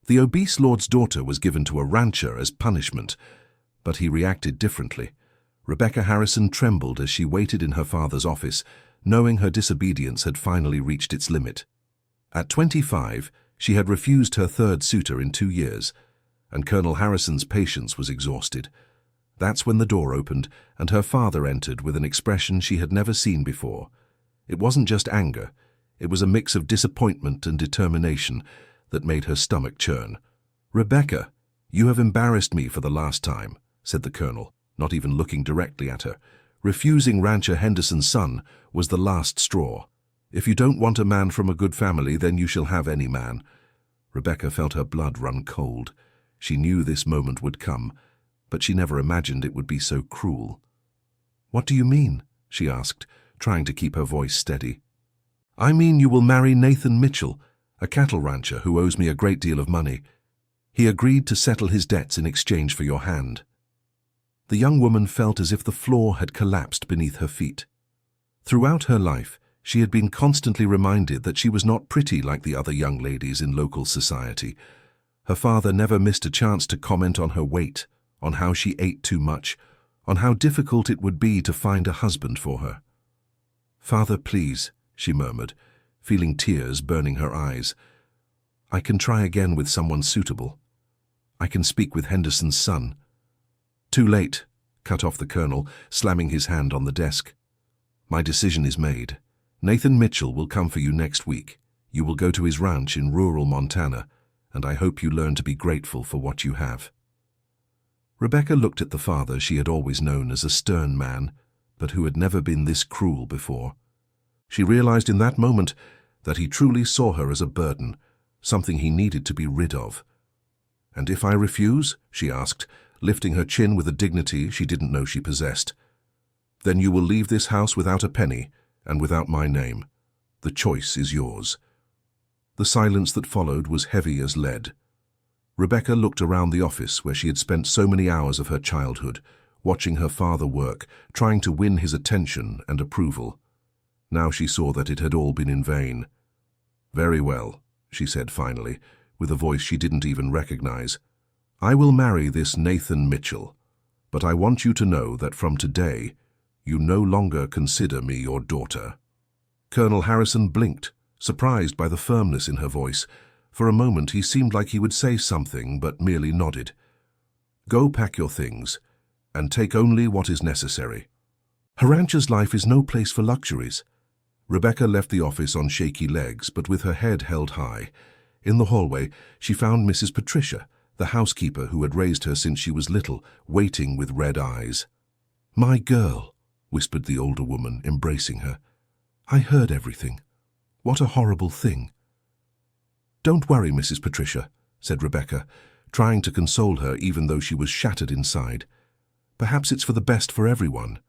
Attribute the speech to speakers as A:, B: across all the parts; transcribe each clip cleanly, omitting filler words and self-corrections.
A: The obese lord's daughter was given to a rancher as punishment, but he reacted differently. Rebecca Harrison trembled as she waited in her father's office, knowing her disobedience had finally reached its limit. At 25, she had refused her third suitor in 2 years, and Colonel Harrison's patience was exhausted. That's when the door opened, and her father entered with an expression she had never seen before. It wasn't just anger, it was a mix of disappointment and determination that made her stomach churn. "Rebecca, you have embarrassed me for the last time," said the colonel, not even looking directly at her. "Refusing Rancher Henderson's son was the last straw. If you don't want a man from a good family, then you shall have any man." Rebecca felt her blood run cold. She knew this moment would come, but she never imagined it would be so cruel. "What do you mean?" she asked, trying to keep her voice steady. "I mean you will marry Nathan Mitchell, a cattle rancher who owes me a great deal of money. He agreed to settle his debts in exchange for your hand." The young woman felt as if the floor had collapsed beneath her feet. Throughout her life, she had been constantly reminded that she was not pretty like the other young ladies in local society. Her father never missed a chance to comment on her weight, on how she ate too much, on how difficult it would be to find a husband for her. "Father, please," she murmured, feeling tears burning her eyes. "I can try again with someone suitable. I can speak with Henderson's son." "Too late," cut off the colonel, slamming his hand on the desk. "My decision is made. Nathan Mitchell will come for you next week. You will go to his ranch in rural Montana, and I hope you learn to be grateful for what you have." Rebecca looked at the father she had always known as a stern man, but who had never been this cruel before. She realized in that moment that he truly saw her as a burden, something he needed to be rid of. "And if I refuse?" she asked, lifting her chin with a dignity she didn't know she possessed. "Then you will leave this house without a penny and without my name. The choice is yours." The silence that followed was heavy as lead. Rebecca looked around the office where she had spent so many hours of her childhood, watching her father work, trying to win his attention and approval. Now she saw that it had all been in vain. "Very well," she said finally, with a voice she didn't even recognize. "I will marry this Nathan Mitchell, but I want you to know that from today, you no longer consider me your daughter." Colonel Harrison blinked, surprised by the firmness in her voice. For a moment he seemed like he would say something, but merely nodded. "Go pack your things, and take only what is necessary." Her rancher's life is no place for luxuries. Rebecca left the office on shaky legs, but with her head held high. In the hallway, she found Mrs. Patricia, the housekeeper who had raised her since she was little, waiting with red eyes. "My girl," whispered the older woman, embracing her. "I heard everything. What a horrible thing." "Don't worry, Mrs. Patricia," said Rebecca, trying to console her even though she was shattered inside. "Perhaps it's for the best for everyone."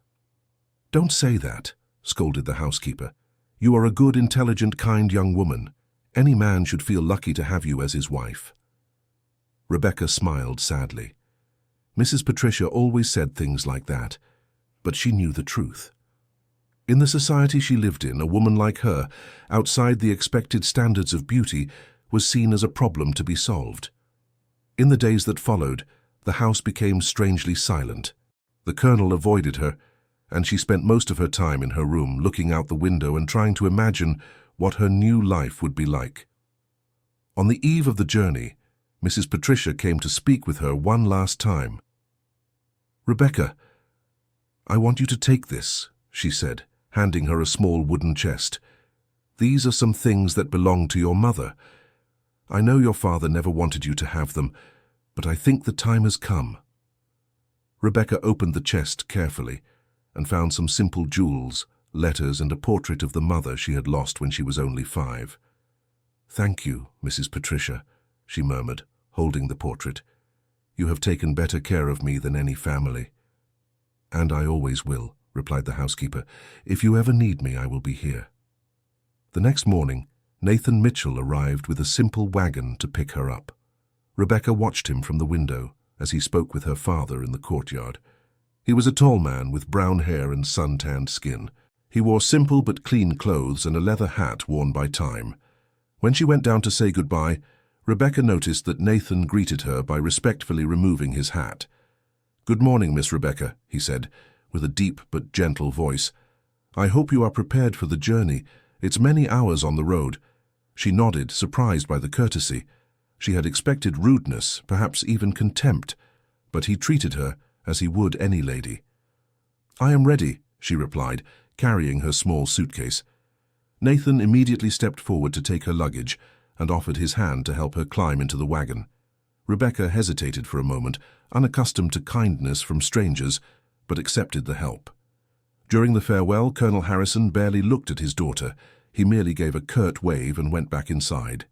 A: "Don't say that," scolded the housekeeper. "You are a good, intelligent, kind young woman. Any man should feel lucky to have you as his wife." Rebecca smiled sadly. Mrs. Patricia always said things like that, but she knew the truth. In the society she lived in, a woman like her, outside the expected standards of beauty, was seen as a problem to be solved. In the days that followed, the house became strangely silent. The colonel avoided her, and she spent most of her time in her room looking out the window and trying to imagine what her new life would be like. On the eve of the journey, Mrs. Patricia came to speak with her one last time. "Rebecca, I want you to take this," she said, handing her a small wooden chest. "These are some things that belong to your mother. I know your father never wanted you to have them, but I think the time has come." Rebecca opened the chest carefully and found some simple jewels, letters, and a portrait of the mother she had lost when she was only 5. "Thank you, Mrs. Patricia," she murmured, holding the portrait. "You have taken better care of me than any family." "And I always will," replied the housekeeper. "If you ever need me, I will be here." The next morning, Nathan Mitchell arrived with a simple wagon to pick her up. Rebecca watched him from the window as he spoke with her father in the courtyard. He was a tall man with brown hair and sun-tanned skin. He wore simple but clean clothes and a leather hat worn by time. When she went down to say goodbye, Rebecca noticed that Nathan greeted her by respectfully removing his hat. "Good morning, Miss Rebecca," he said, with a deep but gentle voice. "I hope you are prepared for the journey. It's many hours on the road." She nodded, surprised by the courtesy. She had expected rudeness, perhaps even contempt, but he treated her as he would any lady. "I am ready," she replied, carrying her small suitcase. Nathan immediately stepped forward to take her luggage and offered his hand to help her climb into the wagon. Rebecca hesitated for a moment, unaccustomed to kindness from strangers, but accepted the help. During the farewell, Colonel Harrison barely looked at his daughter. He merely gave a curt wave and went back inside.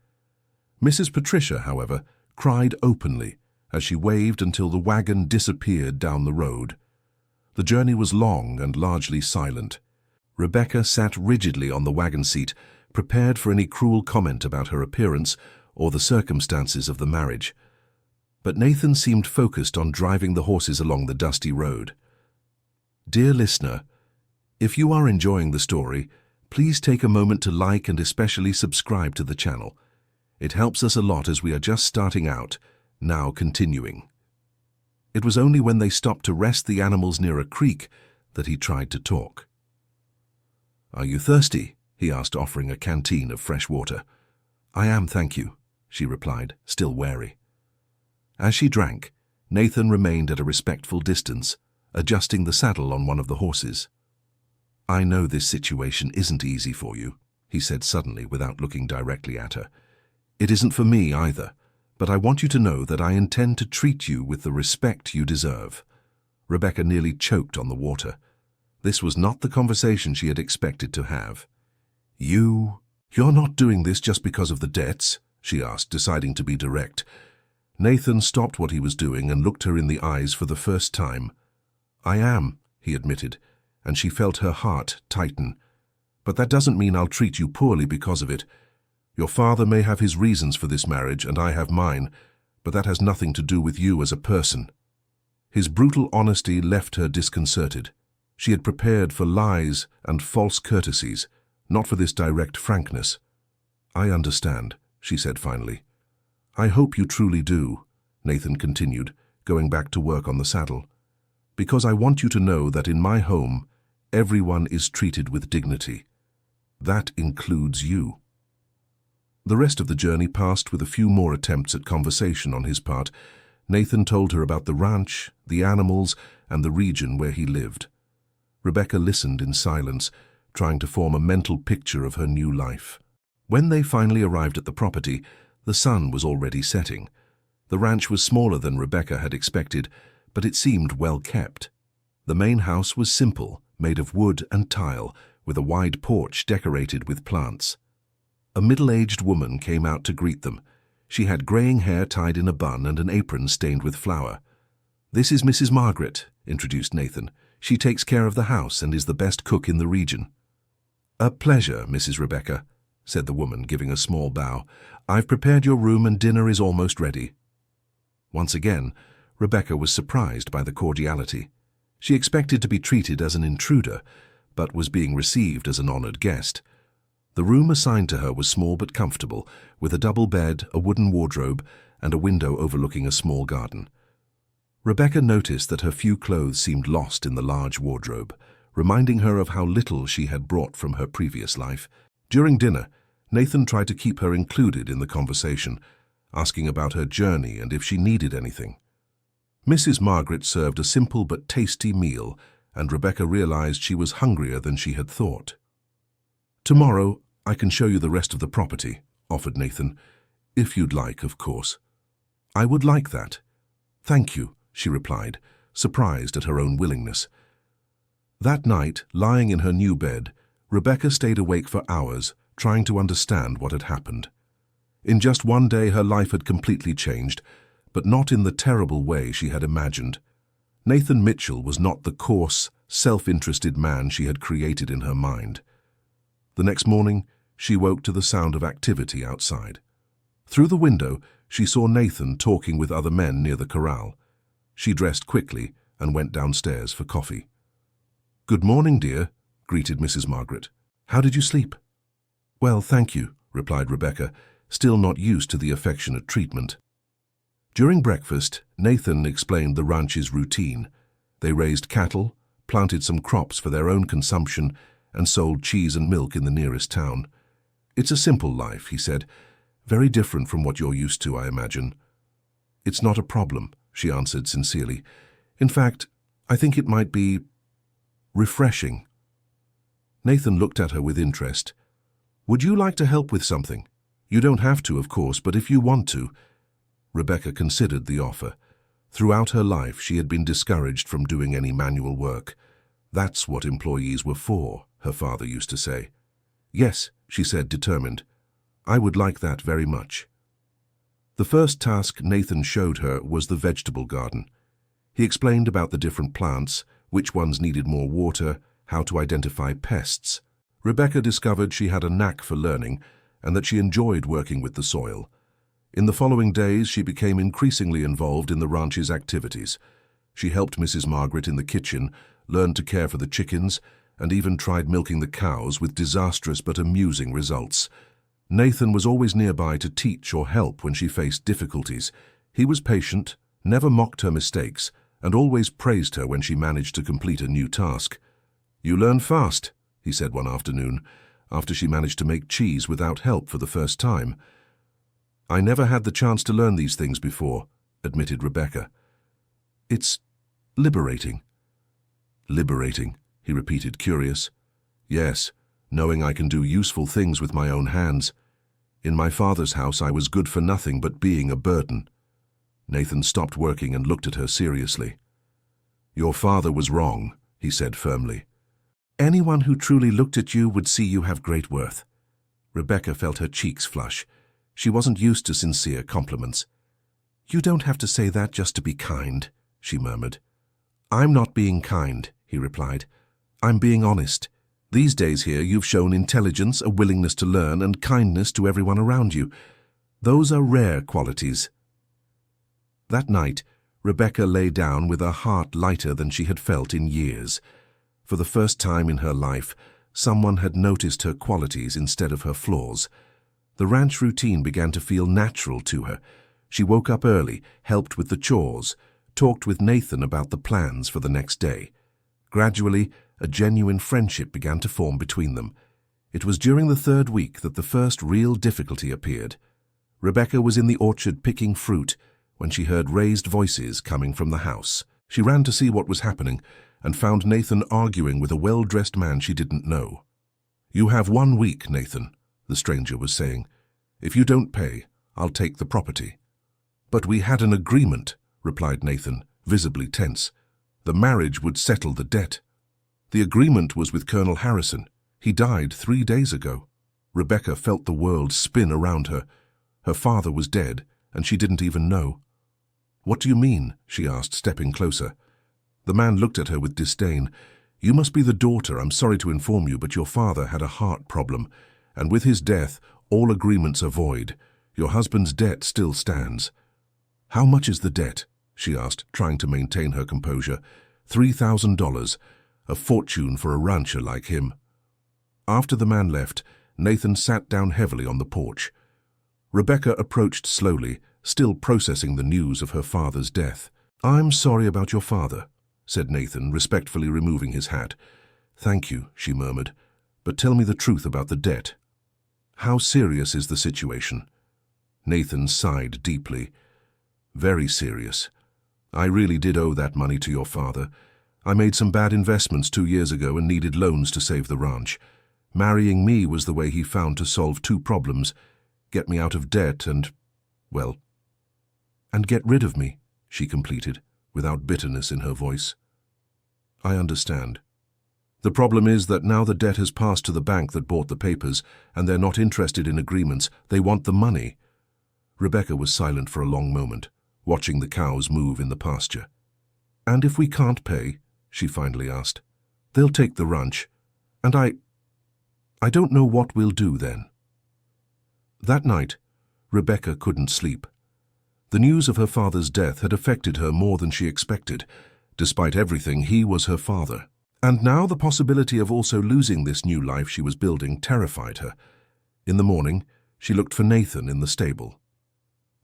A: Mrs. Patricia, however, cried openly as she waved until the wagon disappeared down the road. The journey was long and largely silent. Rebecca sat rigidly on the wagon seat, prepared for any cruel comment about her appearance or the circumstances of the marriage. But Nathan seemed focused on driving the horses along the dusty road. Dear listener, if you are enjoying the story, please take a moment to like and especially subscribe to the channel. It helps us a lot as we are just starting out, now continuing. It was only when they stopped to rest the animals near a creek that he tried to talk. "Are you thirsty?" he asked, offering a canteen of fresh water. "I am, thank you," she replied, still wary. As she drank, Nathan remained at a respectful distance, adjusting the saddle on one of the horses. "I know this situation isn't easy for you," he said suddenly without looking directly at her. "It isn't for me either, but I want you to know that I intend to treat you with the respect you deserve." Rebecca nearly choked on the water. This was not the conversation she had expected to have. You're not doing this just because of the debts?" she asked, deciding to be direct. Nathan stopped what he was doing and looked her in the eyes for the first time. "I am," he admitted, and she felt her heart tighten. "But that doesn't mean I'll treat you poorly because of it. Your father may have his reasons for this marriage and I have mine, but that has nothing to do with you as a person." His brutal honesty left her disconcerted. She had prepared for lies and false courtesies, not for this direct frankness. "I understand," she said finally. "I hope you truly do," Nathan continued, going back to work on the saddle. "Because I want you to know that in my home, everyone is treated with dignity. That includes you." The rest of the journey passed with a few more attempts at conversation on his part. Nathan told her about the ranch, the animals, and the region where he lived. Rebecca listened in silence, trying to form a mental picture of her new life. When they finally arrived at the property, the sun was already setting. The ranch was smaller than Rebecca had expected, but it seemed well kept. The main house was simple, made of wood and tile, with a wide porch decorated with plants. A middle-aged woman came out to greet them. She had graying hair tied in a bun and an apron stained with flour. "This is Mrs. Margaret," introduced Nathan. "She takes care of the house and is the best cook in the region." "A pleasure, Mrs. Rebecca," said the woman, giving a small bow. "I've prepared your room and dinner is almost ready." Once again, Rebecca was surprised by the cordiality. She expected to be treated as an intruder, but was being received as an honored guest. The room assigned to her was small but comfortable, with a double bed, a wooden wardrobe, and a window overlooking a small garden. Rebecca noticed that her few clothes seemed lost in the large wardrobe, reminding her of how little she had brought from her previous life. During dinner, Nathan tried to keep her included in the conversation, asking about her journey and if she needed anything. Mrs. Margaret served a simple but tasty meal, and Rebecca realized she was hungrier than she had thought. "Tomorrow, I can show you the rest of the property," offered Nathan. "If you'd like, of course." "I would like that." "Thank you," she replied, surprised at her own willingness. That night, lying in her new bed, Rebecca stayed awake for hours, trying to understand what had happened. In just one day, her life had completely changed, but not in the terrible way she had imagined. Nathan Mitchell was not the coarse, self-interested man she had created in her mind. The next morning, she woke to the sound of activity outside. Through the window, she saw Nathan talking with other men near the corral. She dressed quickly and went downstairs for coffee. "Good morning, dear," greeted Mrs. Margaret. "How did you sleep?" "Well, thank you," replied Rebecca, still not used to the affectionate treatment. During breakfast, Nathan explained the ranch's routine. They raised cattle, planted some crops for their own consumption, and sold cheese and milk in the nearest town. "It's a simple life," he said. "Very different from what you're used to, I imagine." "It's not a problem," she answered sincerely. "In fact, I think it might be refreshing." Nathan looked at her with interest. "Would you like to help with something? You don't have to, of course, but if you want to." Rebecca considered the offer. Throughout her life, she had been discouraged from doing any manual work. "That's what employees were for," her father used to say. "Yes," she said, determined. "I would like that very much." The first task Nathan showed her was the vegetable garden. He explained about the different plants, which ones needed more water, how to identify pests. Rebecca discovered she had a knack for learning and that she enjoyed working with the soil. In the following days, she became increasingly involved in the ranch's activities. She helped Mrs. Margaret in the kitchen, learned to care for the chickens, and even tried milking the cows with disastrous but amusing results. Nathan was always nearby to teach or help when she faced difficulties. He was patient, never mocked her mistakes, and always praised her when she managed to complete a new task. "You learn fast," he said one afternoon, after she managed to make cheese without help for the first time. "I never had the chance to learn these things before," admitted Rebecca. "It's liberating." "Liberating," he repeated, curious. "Yes, knowing I can do useful things with my own hands. In my father's house I was good for nothing but being a burden." Nathan stopped working and looked at her seriously. "Your father was wrong," he said firmly. "Anyone who truly looked at you would see you have great worth." Rebecca felt her cheeks flush. She wasn't used to sincere compliments. "You don't have to say that just to be kind," she murmured. "I'm not being kind," he replied. "I'm being honest. These days here you've shown intelligence, a willingness to learn, and kindness to everyone around you. Those are rare qualities." That night, Rebecca lay down with a heart lighter than she had felt in years. For the first time in her life, someone had noticed her qualities instead of her flaws. The ranch routine began to feel natural to her. She woke up early, helped with the chores, talked with Nathan about the plans for the next day. Gradually, a genuine friendship began to form between them. It was during the third week that the first real difficulty appeared. Rebecca was in the orchard picking fruit when she heard raised voices coming from the house. She ran to see what was happening and found Nathan arguing with a well-dressed man she didn't know. "You have 1 week, Nathan," the stranger was saying. "If you don't pay, I'll take the property." "But we had an agreement," replied Nathan, visibly tense. "The marriage would settle the debt." "The agreement was with Colonel Harrison. He died 3 days ago." Rebecca felt the world spin around her. Her father was dead, and she didn't even know. "What do you mean?" she asked, stepping closer. The man looked at her with disdain. "You must be the daughter. I'm sorry to inform you, but your father had a heart problem, and with his death, all agreements are void. Your husband's debt still stands." "How much is the debt?" she asked, trying to maintain her composure. $3,000, a fortune for a rancher like him. After the man left, Nathan sat down heavily on the porch. Rebecca approached slowly, still processing the news of her father's death. "I'm sorry about your father," said Nathan, respectfully removing his hat. "Thank you," she murmured, "but tell me the truth about the debt. How serious is the situation?" Nathan sighed deeply. "Very serious. I really did owe that money to your father. I made some bad investments 2 years ago and needed loans to save the ranch. Marrying me was the way he found to solve 2 problems, get me out of debt and, well, and get rid of me," she completed, without bitterness in her voice. "I understand. The problem is that now the debt has passed to the bank that bought the papers, and they're not interested in agreements. They want the money." Rebecca was silent for a long moment, watching the cows move in the pasture. "And if we can't pay?" she finally asked. "They'll take the ranch, and I don't know what we'll do then." That night, Rebecca couldn't sleep. The news of her father's death had affected her more than she expected. Despite everything, he was her father. And now the possibility of also losing this new life she was building terrified her. In the morning, She looked for Nathan in the stable.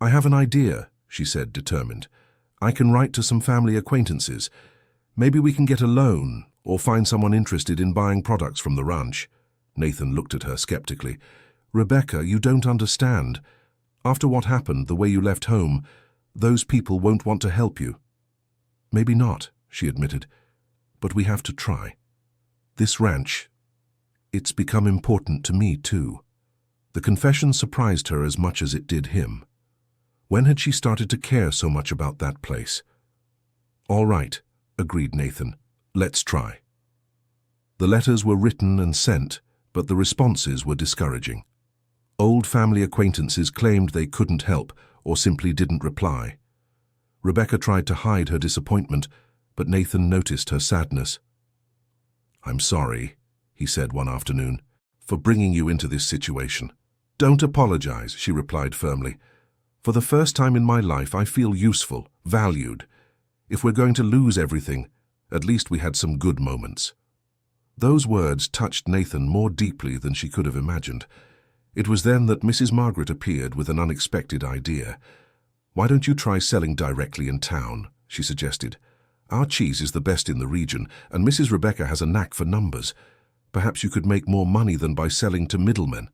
A: "I have an idea," she said, determined. "I can write to some family acquaintances. Maybe we can get a loan or find someone interested in buying products from the ranch." Nathan looked at her skeptically. "Rebecca, you don't understand. After what happened, the way you left home, those people won't want to help you." "Maybe not," she admitted, "but we have to try. This ranch, it's become important to me too." The confession surprised her as much as it did him. When had she started to care so much about that place? "All right," agreed Nathan. "Let's try." The letters were written and sent, but the responses were discouraging. Old family acquaintances claimed they couldn't help or simply didn't reply. Rebecca tried to hide her disappointment, but Nathan noticed her sadness. "I'm sorry," he said one afternoon, "for bringing you into this situation." "Don't apologize," she replied firmly. "For the first time in my life, I feel useful, valued. If we're going to lose everything, at least we had some good moments." Those words touched Nathan more deeply than she could have imagined. It was then that Mrs. Margaret appeared with an unexpected idea. "Why don't you try selling directly in town?" she suggested. "Our cheese is the best in the region, and Mrs. Rebecca has a knack for numbers. Perhaps you could make more money than by selling to middlemen."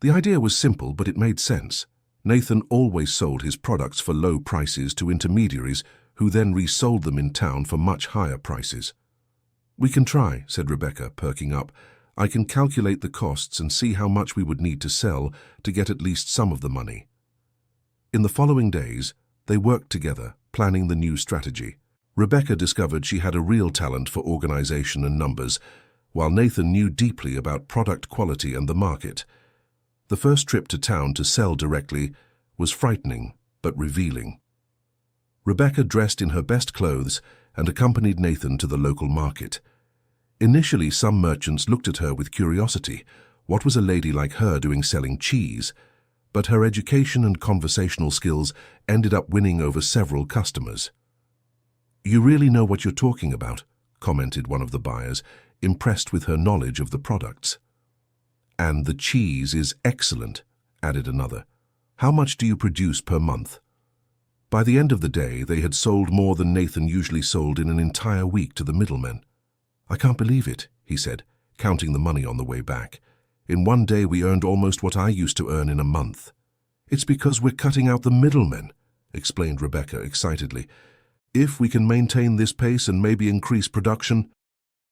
A: The idea was simple, but it made sense. Nathan always sold his products for low prices to intermediaries who then resold them in town for much higher prices. "We can try," said Rebecca, perking up. "I can calculate the costs and see how much we would need to sell to get at least some of the money." In the following days, they worked together, planning the new strategy. Rebecca discovered she had a real talent for organization and numbers, while Nathan knew deeply about product quality and the market. The first trip to town to sell directly was frightening but revealing. Rebecca dressed in her best clothes and accompanied Nathan to the local market. Initially, some merchants looked at her with curiosity. What was a lady like her doing selling cheese? But her education and conversational skills ended up winning over several customers. "You really know what you're talking about," commented one of the buyers, impressed with her knowledge of the products. "And the cheese is excellent," added another. "How much do you produce per month?" By the end of the day, they had sold more than Nathan usually sold in an entire week to the middlemen. "I can't believe it," he said, counting the money on the way back. "In one day we earned almost what I used to earn in a month." "It's because we're cutting out the middlemen," explained Rebecca excitedly. "If we can maintain this pace and maybe increase production—"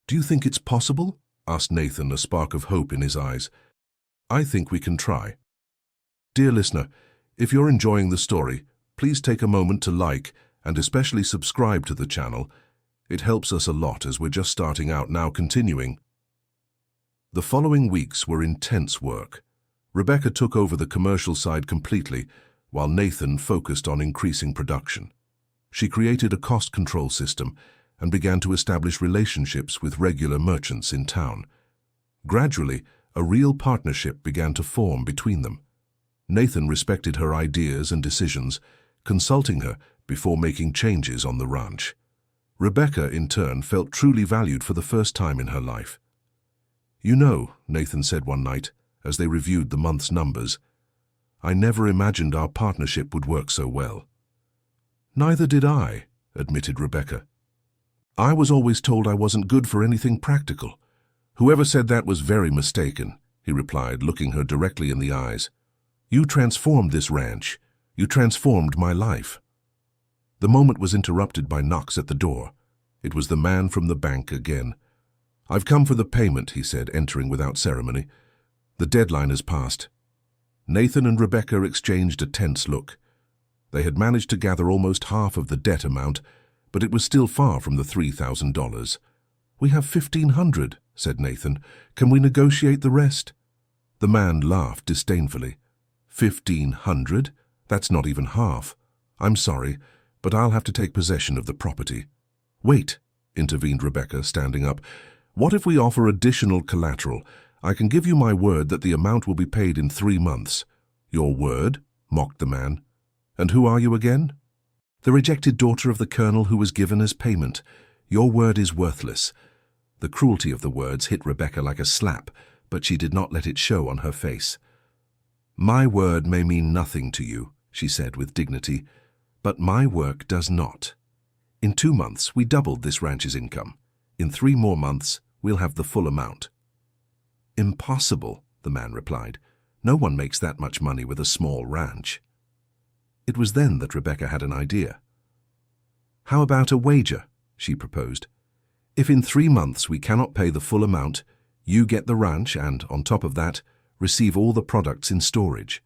A: "Do you think it's possible?" asked Nathan, a spark of hope in his eyes. "I think we can try." Dear listener, if you're enjoying the story, please take a moment to like and especially subscribe to the channel. It helps us a lot as we're just starting out now. Continuing. The following weeks were intense work. Rebecca took over the commercial side completely, while Nathan focused on increasing production. She created a cost control system and began to establish relationships with regular merchants in town. Gradually, a real partnership began to form between them. Nathan respected her ideas and decisions, consulting her before making changes on the ranch. Rebecca, in turn, felt truly valued for the first time in her life. "You know," Nathan said one night, as they reviewed the month's numbers, "I never imagined our partnership would work so well." "Neither did I," admitted Rebecca. "I was always told I wasn't good for anything practical." "Whoever said that was very mistaken," he replied, looking her directly in the eyes. "You transformed this ranch. You transformed my life." The moment was interrupted by knocks at the door. It was the man from the bank again. "I've come for the payment," he said, entering without ceremony. "The deadline has passed." Nathan and Rebecca exchanged a tense look. They had managed to gather almost half of the debt amount, but it was still far from the $3,000. "We have $1,500, said Nathan. "Can we negotiate the rest?" The man laughed disdainfully. $1,500? That's not even half. I'm sorry, but I'll have to take possession of the property." "Wait," intervened Rebecca, standing up. "What if we offer additional collateral? I can give you my word that the amount will be paid in 3 months. "Your word?" mocked the man. "And who are you again?" "The rejected daughter of the colonel who was given as payment. Your word is worthless." The cruelty of the words hit Rebecca like a slap, but she did not let it show on her face. "My word may mean nothing to you," she said with dignity, "but my work does not. In 2 months, we doubled this ranch's income. In 3 more months, we'll have the full amount." "Impossible," the man replied. "No one makes that much money with a small ranch." It was then that Rebecca had an idea. "How about a wager?" she proposed. "If in 3 months we cannot pay the full amount, you get the ranch and, on top of that, receive all the products in storage.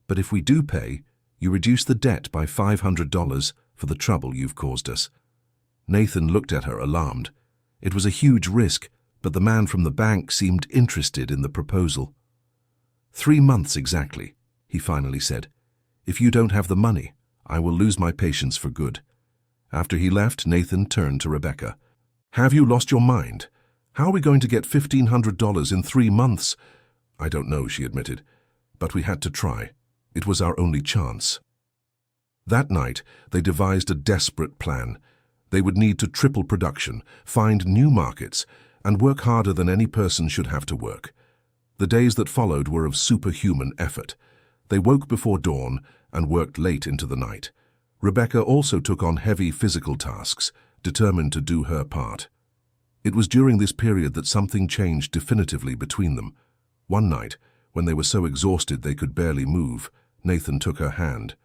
A: But if we do pay, you reduce the debt by $500 for the trouble you've caused us." Nathan looked at her, alarmed. It was a huge risk, but the man from the bank seemed interested in the proposal. "3 months exactly," he finally said. "If you don't have the money, I will lose my patience for good." After he left, Nathan turned to Rebecca. "Have you lost your mind? How are we going to get $1,500 in 3 months? "I don't know," she admitted, "but we had to try. It was our only chance." That night, they devised a desperate plan. They would need to triple production, find new markets, and work harder than any person should have to work. The days that followed were of superhuman effort. They woke before dawn and worked late into the night. Rebecca also took on heavy physical tasks, determined to do her part. It was during this period that something changed definitively between them. One night, when they were so exhausted they could barely move, Nathan took her hand.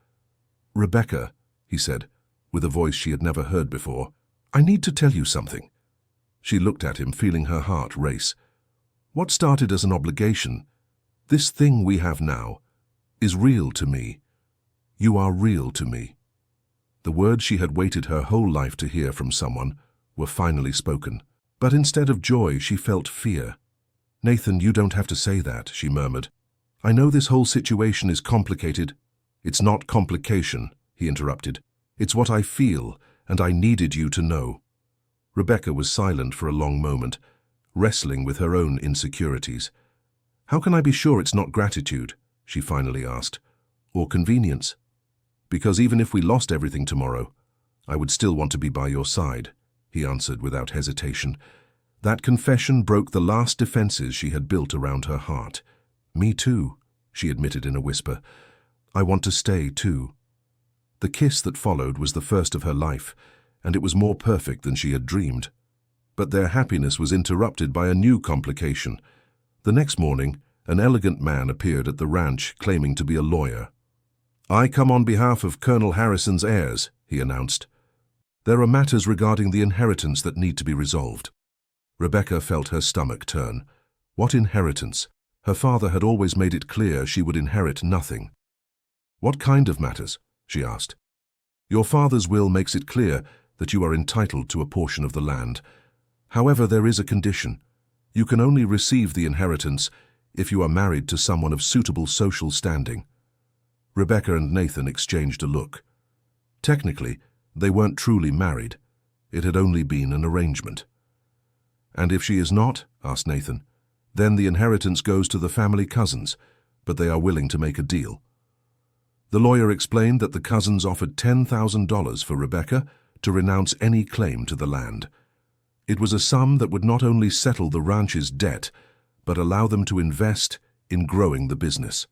A: "Rebecca," he said, with a voice she had never heard before, "I need to tell you something." She looked at him, feeling her heart race. "What started as an obligation, this thing we have now, is real to me. You are real to me." The words she had waited her whole life to hear from someone were finally spoken. But instead of joy, she felt fear. "Nathan, you don't have to say that," she murmured. "I know this whole situation is complicated." "It's not complication," he interrupted. "It's what I feel, and I needed you to know." Rebecca was silent for a long moment, wrestling with her own insecurities. "How can I be sure it's not gratitude?" she finally asked. "Or convenience?" "Because even if we lost everything tomorrow, I would still want to be by your side," he answered without hesitation. That confession broke the last defenses she had built around her heart. "Me too," she admitted in a whisper. "I want to stay too." The kiss that followed was the first of her life, and it was more perfect than she had dreamed. But their happiness was interrupted by a new complication. The next morning, an elegant man appeared at the ranch claiming to be a lawyer. "I come on behalf of Colonel Harrison's heirs," he announced. "There are matters regarding the inheritance that need to be resolved." Rebecca felt her stomach turn. What inheritance? Her father had always made it clear she would inherit nothing. "What kind of matters?" she asked. "Your father's will makes it clear that you are entitled to a portion of the land. However, there is a condition. You can only receive the inheritance if you are married to someone of suitable social standing." Rebecca and Nathan exchanged a look. Technically, they weren't truly married. It had only been an arrangement. "And if she is not," asked Nathan, "then the inheritance goes to the family cousins, but they are willing to make a deal." The lawyer explained that the cousins offered $10,000 for Rebecca to renounce any claim to the land. It was a sum that would not only settle the ranch's debt, but allow them to invest in growing the business.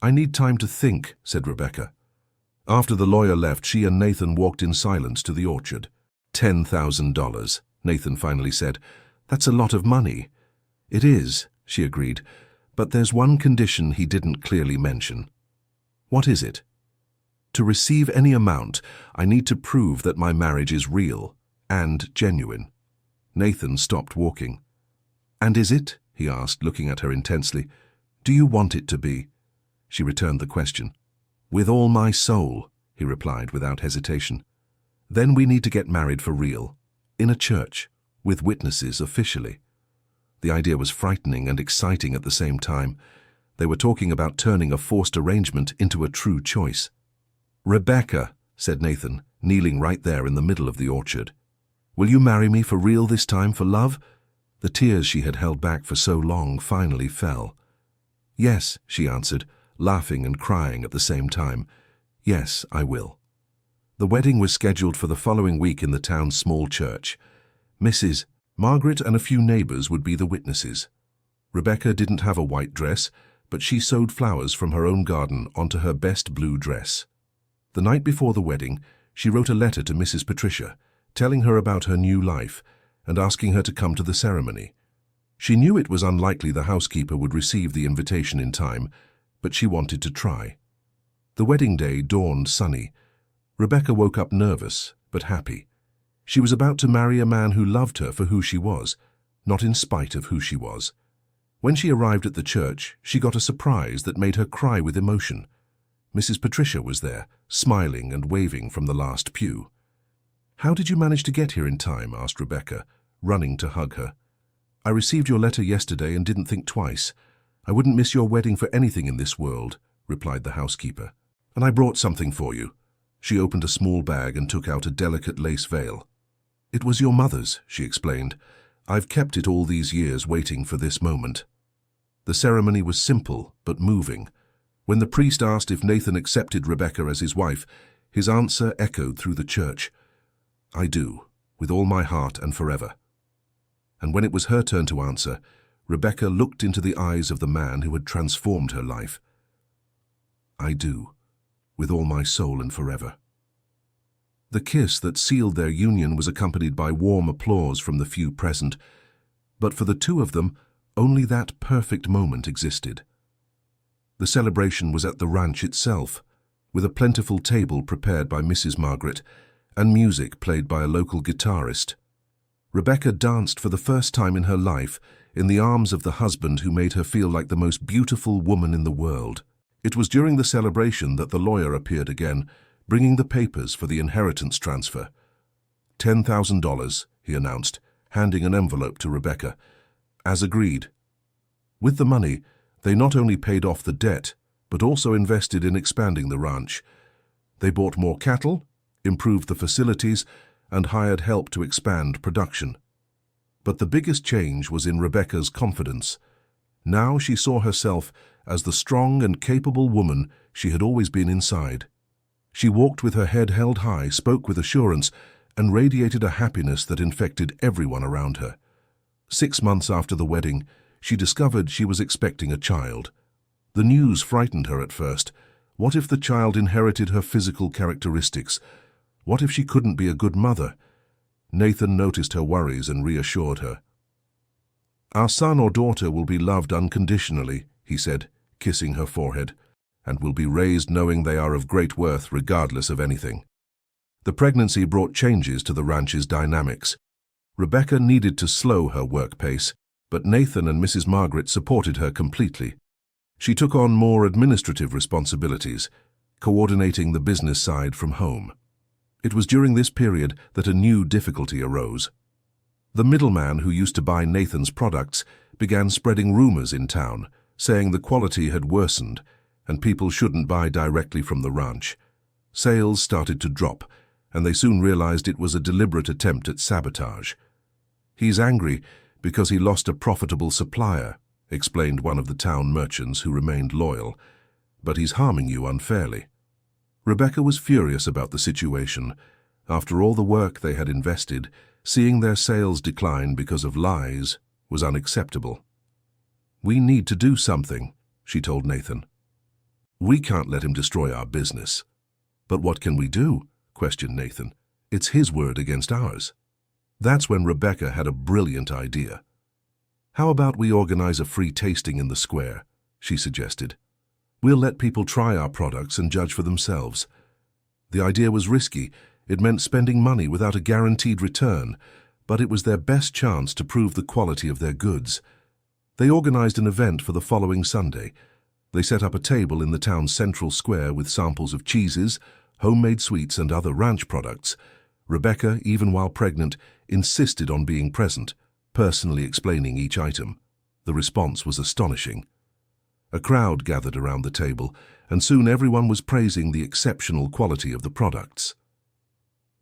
A: "I need time to think," said Rebecca. After the lawyer left, she and Nathan walked in silence to the orchard. $10,000, Nathan finally said. "That's a lot of money." "It is," she agreed, "but there's one condition he didn't clearly mention." "What is it?" "To receive any amount, I need to prove that my marriage is real and genuine." Nathan stopped walking. "And is it?" he asked, looking at her intensely. "Do you want it to be?" She returned the question. "With all my soul," he replied without hesitation. "Then we need to get married for real, in a church, with witnesses officially." The idea was frightening and exciting at the same time. They were talking about turning a forced arrangement into a true choice. "Rebecca," said Nathan, kneeling right there in the middle of the orchard, "will you marry me for real this time, for love?" The tears she had held back for so long finally fell. "Yes," she answered, laughing and crying at the same time. "Yes, I will." The wedding was scheduled for the following week in the town's small church. Mrs. Margaret and a few neighbors would be the witnesses. Rebecca didn't have a white dress, but she sewed flowers from her own garden onto her best blue dress. The night before the wedding, she wrote a letter to Mrs. Patricia, telling her about her new life and asking her to come to the ceremony. She knew it was unlikely the housekeeper would receive the invitation in time, but she wanted to try. The wedding day dawned sunny. Rebecca woke up nervous, but happy. She was about to marry a man who loved her for who she was, not in spite of who she was. When she arrived at the church, she got a surprise that made her cry with emotion. Mrs. Patricia was there, smiling and waving from the last pew. "How did you manage to get here in time?" asked Rebecca, running to hug her. "I received your letter yesterday and didn't think twice. I wouldn't miss your wedding for anything in this world," replied the housekeeper. "And I brought something for you." She opened a small bag and took out a delicate lace veil. "It was your mother's," she explained. "I've kept it all these years waiting for this moment." The ceremony was simple but moving. When the priest asked if Nathan accepted Rebecca as his wife, his answer echoed through the church. "I do, with all my heart and forever." And when it was her turn to answer, Rebecca looked into the eyes of the man who had transformed her life. "I do, with all my soul and forever." The kiss that sealed their union was accompanied by warm applause from the few present, but for the two of them, only that perfect moment existed. The celebration was at the ranch itself, with a plentiful table prepared by Mrs. Margaret and music played by a local guitarist. Rebecca danced for the first time in her life in the arms of the husband who made her feel like the most beautiful woman in the world. It was during the celebration that the lawyer appeared again, bringing the papers for the inheritance transfer. $10,000, he announced, handing an envelope to Rebecca. As agreed. With the money, they not only paid off the debt, but also invested in expanding the ranch. They bought more cattle, improved the facilities, and hired help to expand production. But the biggest change was in Rebecca's confidence. Now she saw herself as the strong and capable woman she had always been inside. She walked with her head held high, spoke with assurance, and radiated a happiness that infected everyone around her. 6 months after the wedding, she discovered she was expecting a child. The news frightened her at first. What if the child inherited her physical characteristics? What if she couldn't be a good mother? Nathan noticed her worries and reassured her. "Our son or daughter will be loved unconditionally," he said, kissing her forehead, "and will be raised knowing they are of great worth regardless of anything." The pregnancy brought changes to the ranch's dynamics. Rebecca needed to slow her work pace, but Nathan and Mrs. Margaret supported her completely. She took on more administrative responsibilities, coordinating the business side from home. It was during this period that a new difficulty arose. The middleman who used to buy Nathan's products began spreading rumors in town, saying the quality had worsened and people shouldn't buy directly from the ranch. Sales started to drop, and they soon realized it was a deliberate attempt at sabotage. "He's angry because he lost a profitable supplier," explained one of the town merchants who remained loyal, "but he's harming you unfairly." Rebecca was furious about the situation. After all the work they had invested, seeing their sales decline because of lies was unacceptable. "We need to do something," she told Nathan. "We can't let him destroy our business." "But what can we do?" questioned Nathan. "It's his word against ours." That's when Rebecca had a brilliant idea. "How about we organize a free tasting in the square?" she suggested. "We'll let people try our products and judge for themselves." The idea was risky. It meant spending money without a guaranteed return, but it was their best chance to prove the quality of their goods. They organized an event for the following Sunday. They set up a table in the town's central square with samples of cheeses, homemade sweets, and other ranch products. Rebecca, even while pregnant, insisted on being present, personally explaining each item. The response was astonishing. A crowd gathered around the table, and soon everyone was praising the exceptional quality of the products.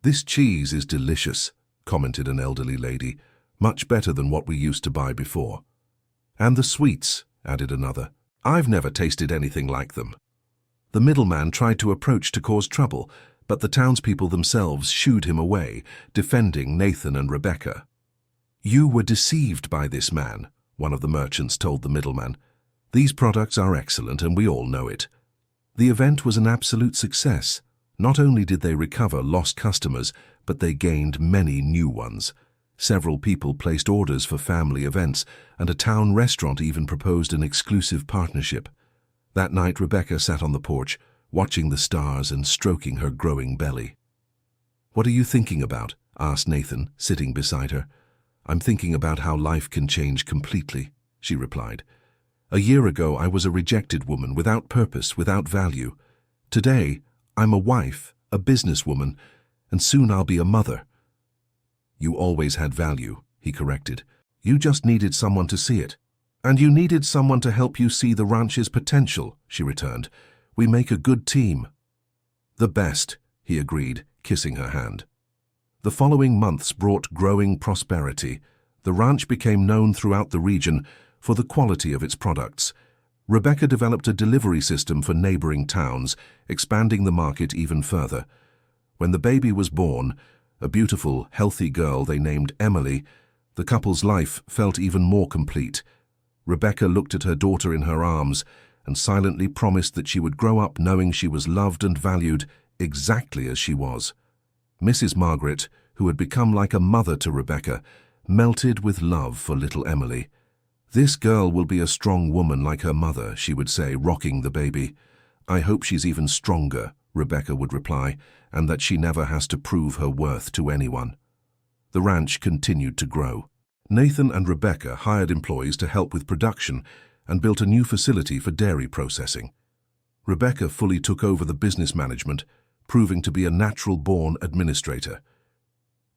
A: "This cheese is delicious," commented an elderly lady, "much better than what we used to buy before." "And the sweets," added another. "I've never tasted anything like them." The middleman tried to approach to cause trouble, but the townspeople themselves shooed him away, defending Nathan and Rebecca. "You were deceived by this man," one of the merchants told the middleman. These products are excellent and we all know it. The event was an absolute success. Not only did they recover lost customers, but they gained many new ones. Several people placed orders for family events, and a town restaurant even proposed an exclusive partnership. That night, Rebecca sat on the porch, watching the stars and stroking her growing belly. "What are you thinking about?" asked Nathan, sitting beside her. "I'm thinking about how life can change completely," she replied. "A year ago, I was a rejected woman, without purpose, without value. Today, I'm a wife, a businesswoman, and soon I'll be a mother." "You always had value," he corrected. "You just needed someone to see it." "And you needed someone to help you see the ranch's potential," she returned. "We make a good team." "The best," he agreed, kissing her hand. The following months brought growing prosperity. The ranch became known throughout the region for the quality of its products. Rebecca developed a delivery system for neighboring towns, expanding the market even further. When the baby was born, a beautiful, healthy girl they named Emily, the couple's life felt even more complete. Rebecca looked at her daughter in her arms and silently promised that she would grow up knowing she was loved and valued exactly as she was. Mrs. Margaret, who had become like a mother to Rebecca, melted with love for little Emily. "This girl will be a strong woman like her mother," she would say, rocking the baby. "I hope she's even stronger," Rebecca would reply, "and that she never has to prove her worth to anyone." The ranch continued to grow. Nathan and Rebecca hired employees to help with production and built a new facility for dairy processing. Rebecca fully took over the business management, proving to be a natural-born administrator.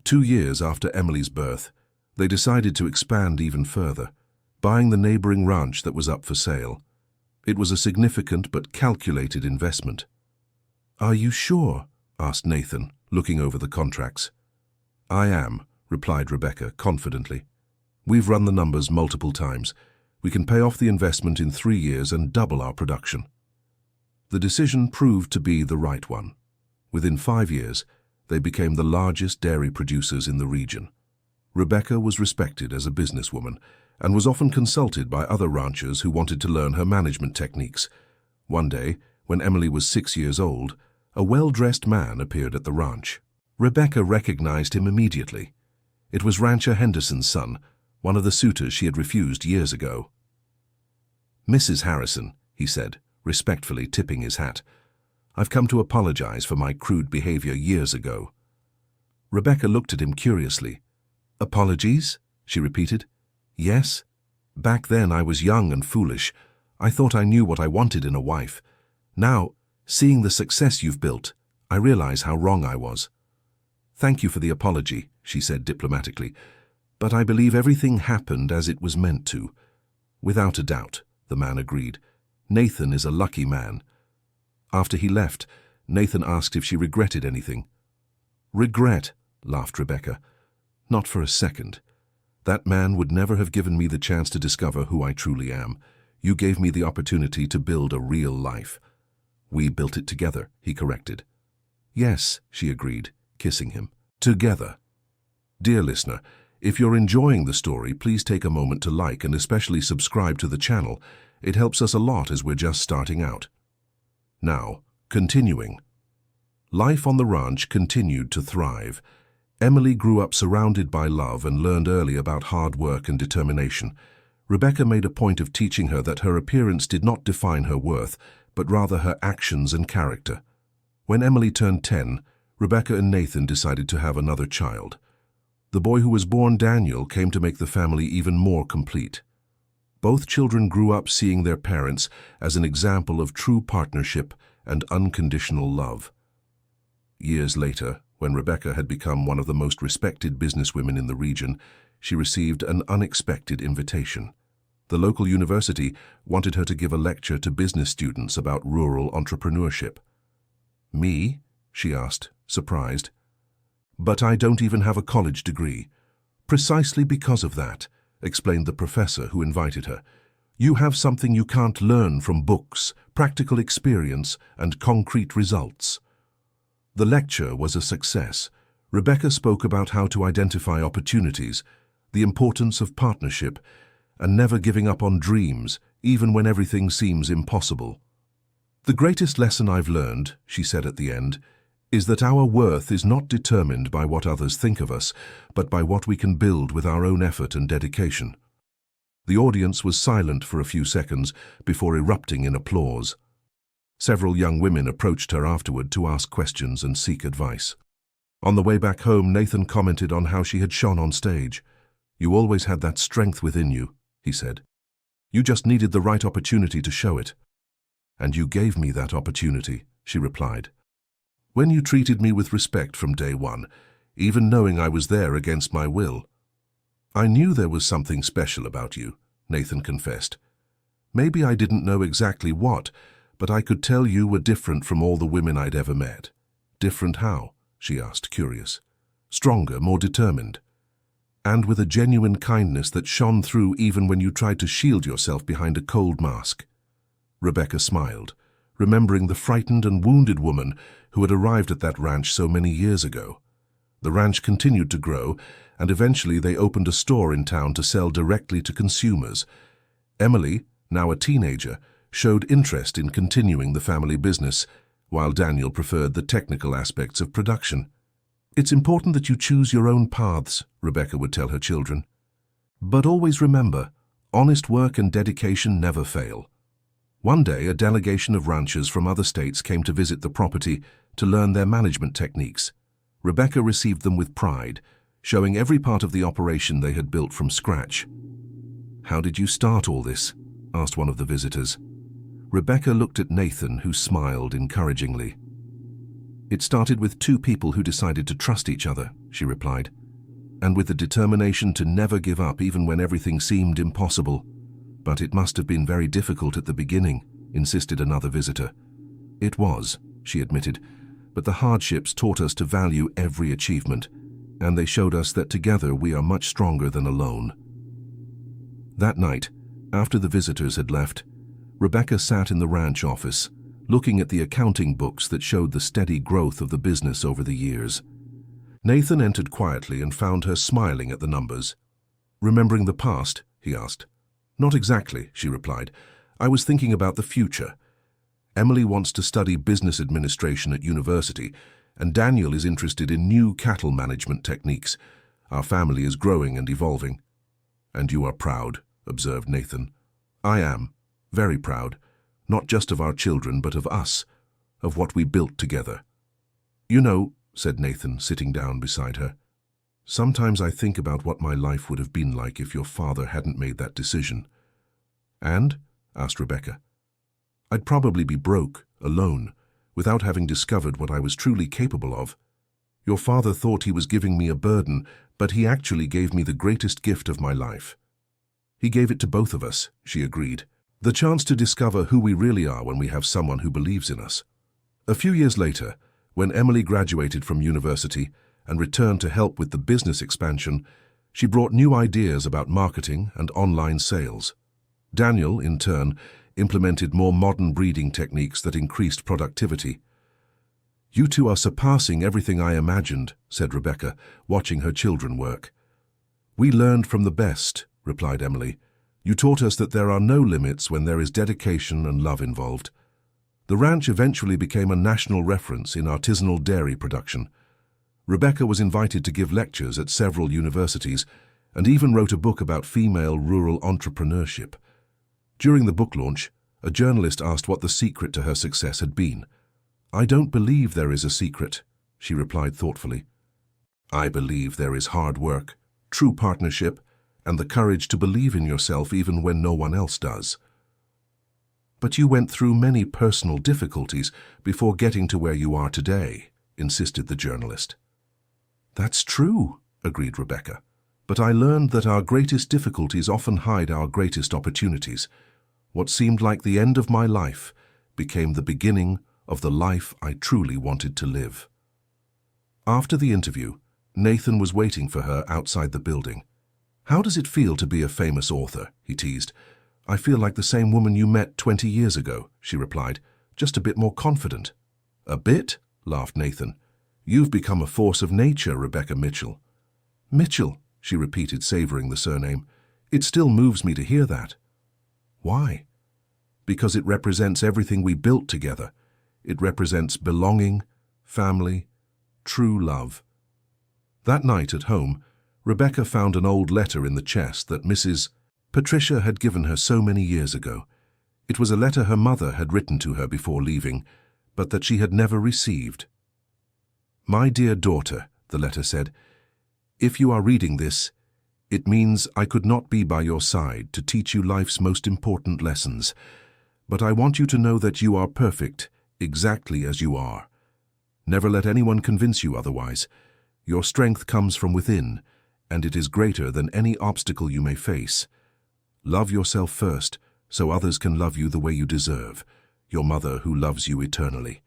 A: 2 years after Emily's birth, they decided to expand even further, buying the neighboring ranch that was up for sale. It was a significant but calculated investment. "Are you sure?" asked Nathan, looking over the contracts. "I am," replied Rebecca confidently. "We've run the numbers multiple times. We can pay off the investment in 3 years and double our production." The decision proved to be the right one. Within 5 years, they became the largest dairy producers in the region. Rebecca was respected as a businesswoman and was often consulted by other ranchers who wanted to learn her management techniques. One day, when Emily was 6 years old, a well-dressed man appeared at the ranch. Rebecca recognized him immediately. It was rancher Henderson's son, one of the suitors she had refused years ago. "Mrs. Harrison," he said, respectfully tipping his hat, "I've come to apologize for my crude behavior years ago." Rebecca looked at him curiously. "Apologies?" she repeated. "Yes. Back then I was young and foolish. I thought I knew what I wanted in a wife. Now, seeing the success you've built, I realize how wrong I was." "Thank you for the apology," she said diplomatically, "but I believe everything happened as it was meant to." "Without a doubt," the man agreed. "Nathan is a lucky man." After he left, Nathan asked if she regretted anything. "Regret?" laughed Rebecca. "Not for a second. That man would never have given me the chance to discover who I truly am. You gave me the opportunity to build a real life." "We built it together," he corrected. "Yes," she agreed, kissing him. "Together." Dear listener, if you're enjoying the story, please take a moment to like and especially subscribe to the channel. It helps us a lot as we're just starting out. Now, continuing. Life on the ranch continued to thrive. Emily grew up surrounded by love and learned early about hard work and determination. Rebecca made a point of teaching her that her appearance did not define her worth, but rather her actions and character. When Emily turned 10, Rebecca and Nathan decided to have another child. The boy who was born, Daniel, came to make the family even more complete. Both children grew up seeing their parents as an example of true partnership and unconditional love. Years later, when Rebecca had become one of the most respected businesswomen in the region, she received an unexpected invitation. The local university wanted her to give a lecture to business students about rural entrepreneurship. "Me?" she asked, surprised. "But I don't even have a college degree." "Precisely because of that," explained the professor who invited her. "You have something you can't learn from books, practical experience, and concrete results." The lecture was a success. Rebecca spoke about how to identify opportunities, the importance of partnership, and never giving up on dreams, even when everything seems impossible. The greatest lesson I've learned, she said at the end, is that our worth is not determined by what others think of us, but by what we can build with our own effort and dedication. The audience was silent for a few seconds before erupting in applause. Several young women approached her afterward to ask questions and seek advice. On the way back home, Nathan commented on how she had shone on stage. "You always had that strength within you," he said. "You just needed the right opportunity to show it." "And you gave me that opportunity," she replied. "When you treated me with respect from day one, even knowing I was there against my will." "I knew there was something special about you," Nathan confessed. "Maybe I didn't know exactly what, but I could tell you were different from all the women I'd ever met." "Different how?" she asked, curious. "Stronger, more determined. And with a genuine kindness that shone through even when you tried to shield yourself behind a cold mask." Rebecca smiled, remembering the frightened and wounded woman who had arrived at that ranch so many years ago. The ranch continued to grow, and eventually they opened a store in town to sell directly to consumers. Emily, now a teenager, showed interest in continuing the family business, while Daniel preferred the technical aspects of production. "It's important that you choose your own paths," Rebecca would tell her children. "But always remember, honest work and dedication never fail." One day, a delegation of ranchers from other states came to visit the property to learn their management techniques. Rebecca received them with pride, showing every part of the operation they had built from scratch. "How did you start all this?" asked one of the visitors. Rebecca looked at Nathan, who smiled encouragingly. "It started with two people who decided to trust each other," she replied, "and with the determination to never give up even when everything seemed impossible." "But it must have been very difficult at the beginning," insisted another visitor. "It was," she admitted, "but the hardships taught us to value every achievement, and they showed us that together we are much stronger than alone." That night, after the visitors had left, Rebecca sat in the ranch office, looking at the accounting books that showed the steady growth of the business over the years. Nathan entered quietly and found her smiling at the numbers. "Remembering the past?" he asked. "Not exactly," she replied. "I was thinking about the future. Emily wants to study business administration at university, and Daniel is interested in new cattle management techniques. Our family is growing and evolving." "And you are proud," observed Nathan. "I am. Very proud. Not just of our children, but of us, of what we built together." "You know," said Nathan, sitting down beside her, "sometimes I think about what my life would have been like if your father hadn't made that decision." "And?" asked Rebecca. "I'd probably be broke, alone, without having discovered what I was truly capable of. Your father thought he was giving me a burden, but he actually gave me the greatest gift of my life." "He gave it to both of us," she agreed. "The chance to discover who we really are when we have someone who believes in us." A few years later, when Emily graduated from university and returned to help with the business expansion, she brought new ideas about marketing and online sales. Daniel, in turn, implemented more modern breeding techniques that increased productivity. "You two are surpassing everything I imagined," said Rebecca, watching her children work. "We learned from the best," replied Emily. "You taught us that there are no limits when there is dedication and love involved." The ranch eventually became a national reference in artisanal dairy production. Rebecca was invited to give lectures at several universities and even wrote a book about female rural entrepreneurship. During the book launch, a journalist asked what the secret to her success had been. "I don't believe there is a secret," she replied thoughtfully. "I believe there is hard work, true partnership, and the courage to believe in yourself even when no one else does." "But you went through many personal difficulties before getting to where you are today," insisted the journalist. "That's true," agreed Rebecca. "But I learned that our greatest difficulties often hide our greatest opportunities. What seemed like the end of my life became the beginning of the life I truly wanted to live." After the interview, Nathan was waiting for her outside the building. "How does it feel to be a famous author?" he teased. "I feel like the same woman you met 20 years ago," she replied, "just a bit more confident." "A bit?" laughed Nathan. "You've become a force of nature, Rebecca Mitchell." "Mitchell," she repeated, savoring the surname. "It still moves me to hear that." "Why?" because it represents everything we built together. It represents belonging, family, true love. That night at home, Rebecca found an old letter in the chest that Mrs. Patricia had given her so many years ago. It was a letter her mother had written to her before leaving, but that she had never received. "My dear daughter," the letter said, "if you are reading this, it means I could not be by your side to teach you life's most important lessons. But I want you to know that you are perfect, exactly as you are. Never let anyone convince you otherwise. Your strength comes from within, and it is greater than any obstacle you may face. Love yourself first, so others can love you the way you deserve, your mother who loves you eternally."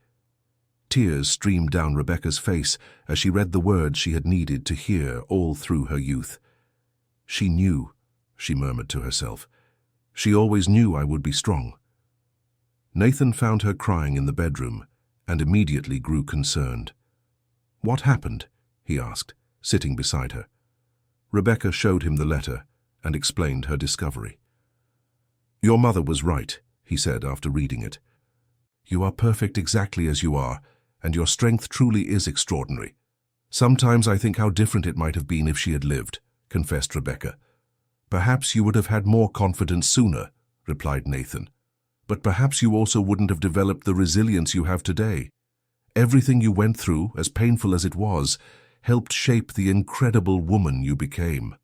A: Tears streamed down Rebecca's face as she read the words she had needed to hear all through her youth. "She knew," she murmured to herself. "She always knew I would be strong." Nathan found her crying in the bedroom and immediately grew concerned. "What happened?" he asked, sitting beside her. Rebecca showed him the letter and explained her discovery. "Your mother was right," he said after reading it. "You are perfect exactly as you are, and your strength truly is extraordinary. Sometimes I think how different it might have been if she had lived," confessed Rebecca. "Perhaps you would have had more confidence sooner," replied Nathan. "But perhaps you also wouldn't have developed the resilience you have today. Everything you went through, as painful as it was, helped shape the incredible woman you became."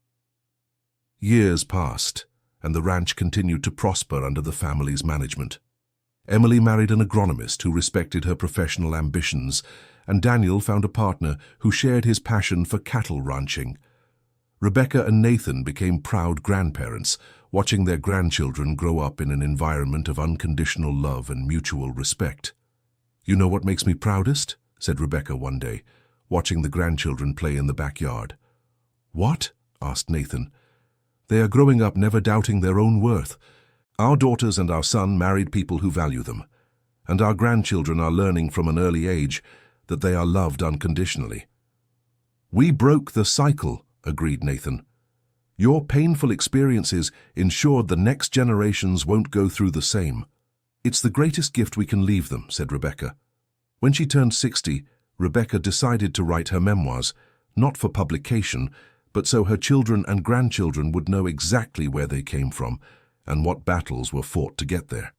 A: Years passed, and the ranch continued to prosper under the family's management. Emily married an agronomist who respected her professional ambitions, and Daniel found a partner who shared his passion for cattle ranching. Rebecca and Nathan became proud grandparents, watching their grandchildren grow up in an environment of unconditional love and mutual respect. "You know what makes me proudest?" said Rebecca one day, watching the grandchildren play in the backyard. "What?" asked Nathan. "They are growing up never doubting their own worth. Our daughters and our son married people who value them, and our grandchildren are learning from an early age that they are loved unconditionally." "We broke the cycle," agreed Nathan. "Your painful experiences ensured the next generations won't go through the same. It's the greatest gift we can leave them," said Rebecca. When she turned 60, Rebecca decided to write her memoirs, not for publication, but so her children and grandchildren would know exactly where they came from and what battles were fought to get there.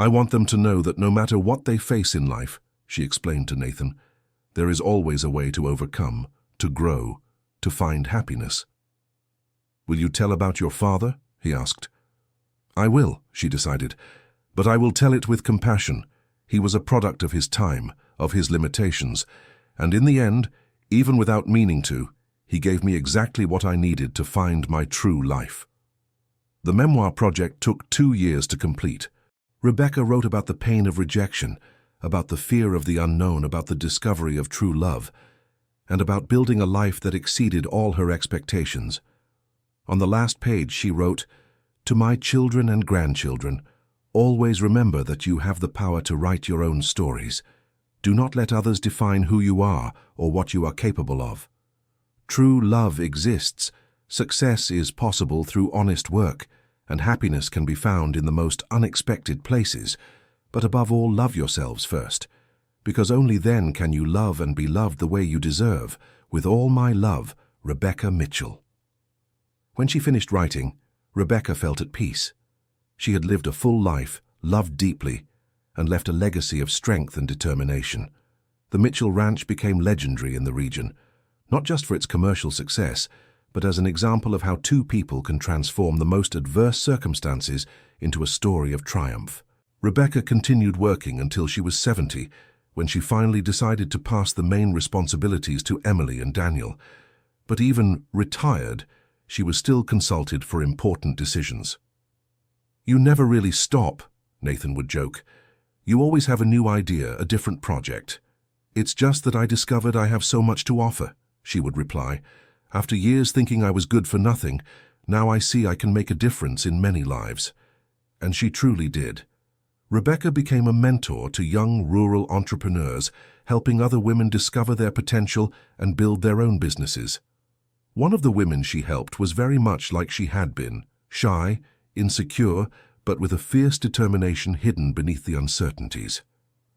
A: "I want them to know that no matter what they face in life," she explained to Nathan, "there is always a way to overcome, to grow, to find happiness." "Will you tell about your father?" he asked. "I will," she decided, "but I will tell it with compassion. He was a product of his time, of his limitations, and in the end, even without meaning to, he gave me exactly what I needed to find my true life." The memoir project took 2 years to complete. Rebecca wrote about the pain of rejection, about the fear of the unknown, about the discovery of true love, and about building a life that exceeded all her expectations. On the last page she wrote, "To my children and grandchildren, always remember that you have the power to write your own stories. Do not let others define who you are or what you are capable of. True love exists, success is possible through honest work, and happiness can be found in the most unexpected places. But above all, love yourselves first, because only then can you love and be loved the way you deserve. With all my love, Rebecca Mitchell." When she finished writing, Rebecca felt at peace. She had lived a full life, loved deeply, and left a legacy of strength and determination. The Mitchell Ranch became legendary in the region, not just for its commercial success, but as an example of how two people can transform the most adverse circumstances into a story of triumph. Rebecca continued working until she was 70, when she finally decided to pass the main responsibilities to Emily and Daniel. But even retired, she was still consulted for important decisions. "You never really stop," Nathan would joke. "You always have a new idea, a different project." "It's just that I discovered I have so much to offer," she would reply. "After years thinking I was good for nothing, now I see I can make a difference in many lives." And she truly did. Rebecca became a mentor to young rural entrepreneurs, helping other women discover their potential and build their own businesses. One of the women she helped was very much like she had been, shy, insecure, but with a fierce determination hidden beneath the uncertainties.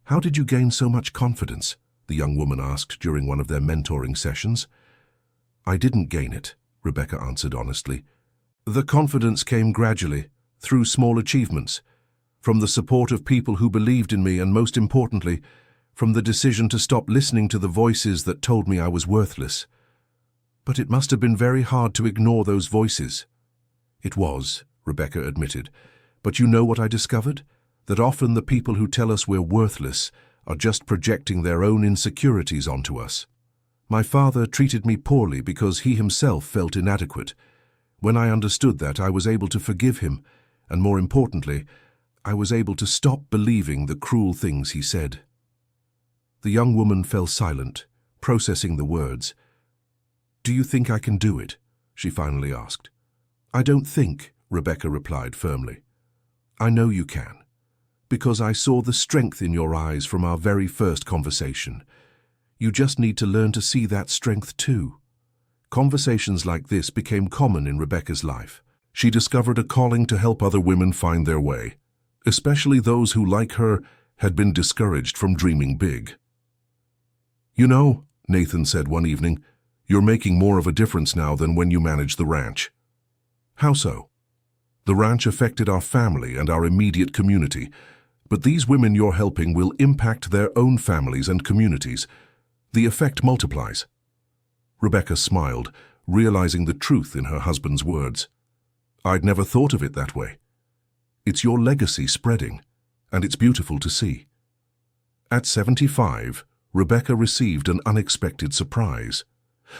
A: "How did you gain so much confidence?" the young woman asked during one of their mentoring sessions. "I didn't gain it," Rebecca answered honestly. "The confidence came gradually, through small achievements, from the support of people who believed in me and, most importantly, from the decision to stop listening to the voices that told me I was worthless. But it must have been very hard to ignore those voices." "It was," Rebecca admitted. "But you know what I discovered? That often the people who tell us we're worthless are just projecting their own insecurities onto us. My father treated me poorly because he himself felt inadequate. When I understood that, I was able to forgive him, and more importantly, I was able to stop believing the cruel things he said." The young woman fell silent, processing the words. "Do you think I can do it?" she finally asked. "I don't think," Rebecca replied firmly. "I know you can, because I saw the strength in your eyes from our very first conversation. You just need to learn to see that strength too." Conversations like this became common in Rebecca's life. She discovered a calling to help other women find their way, especially those who, like her, had been discouraged from dreaming big. "You know," Nathan said one evening, "you're making more of a difference now than when you managed the ranch." "How so?" "The ranch affected our family and our immediate community, but these women you're helping will impact their own families and communities. The effect multiplies." Rebecca smiled, realizing the truth in her husband's words. "I'd never thought of it that way. It's your legacy spreading, and it's beautiful to see." At 75, Rebecca received an unexpected surprise.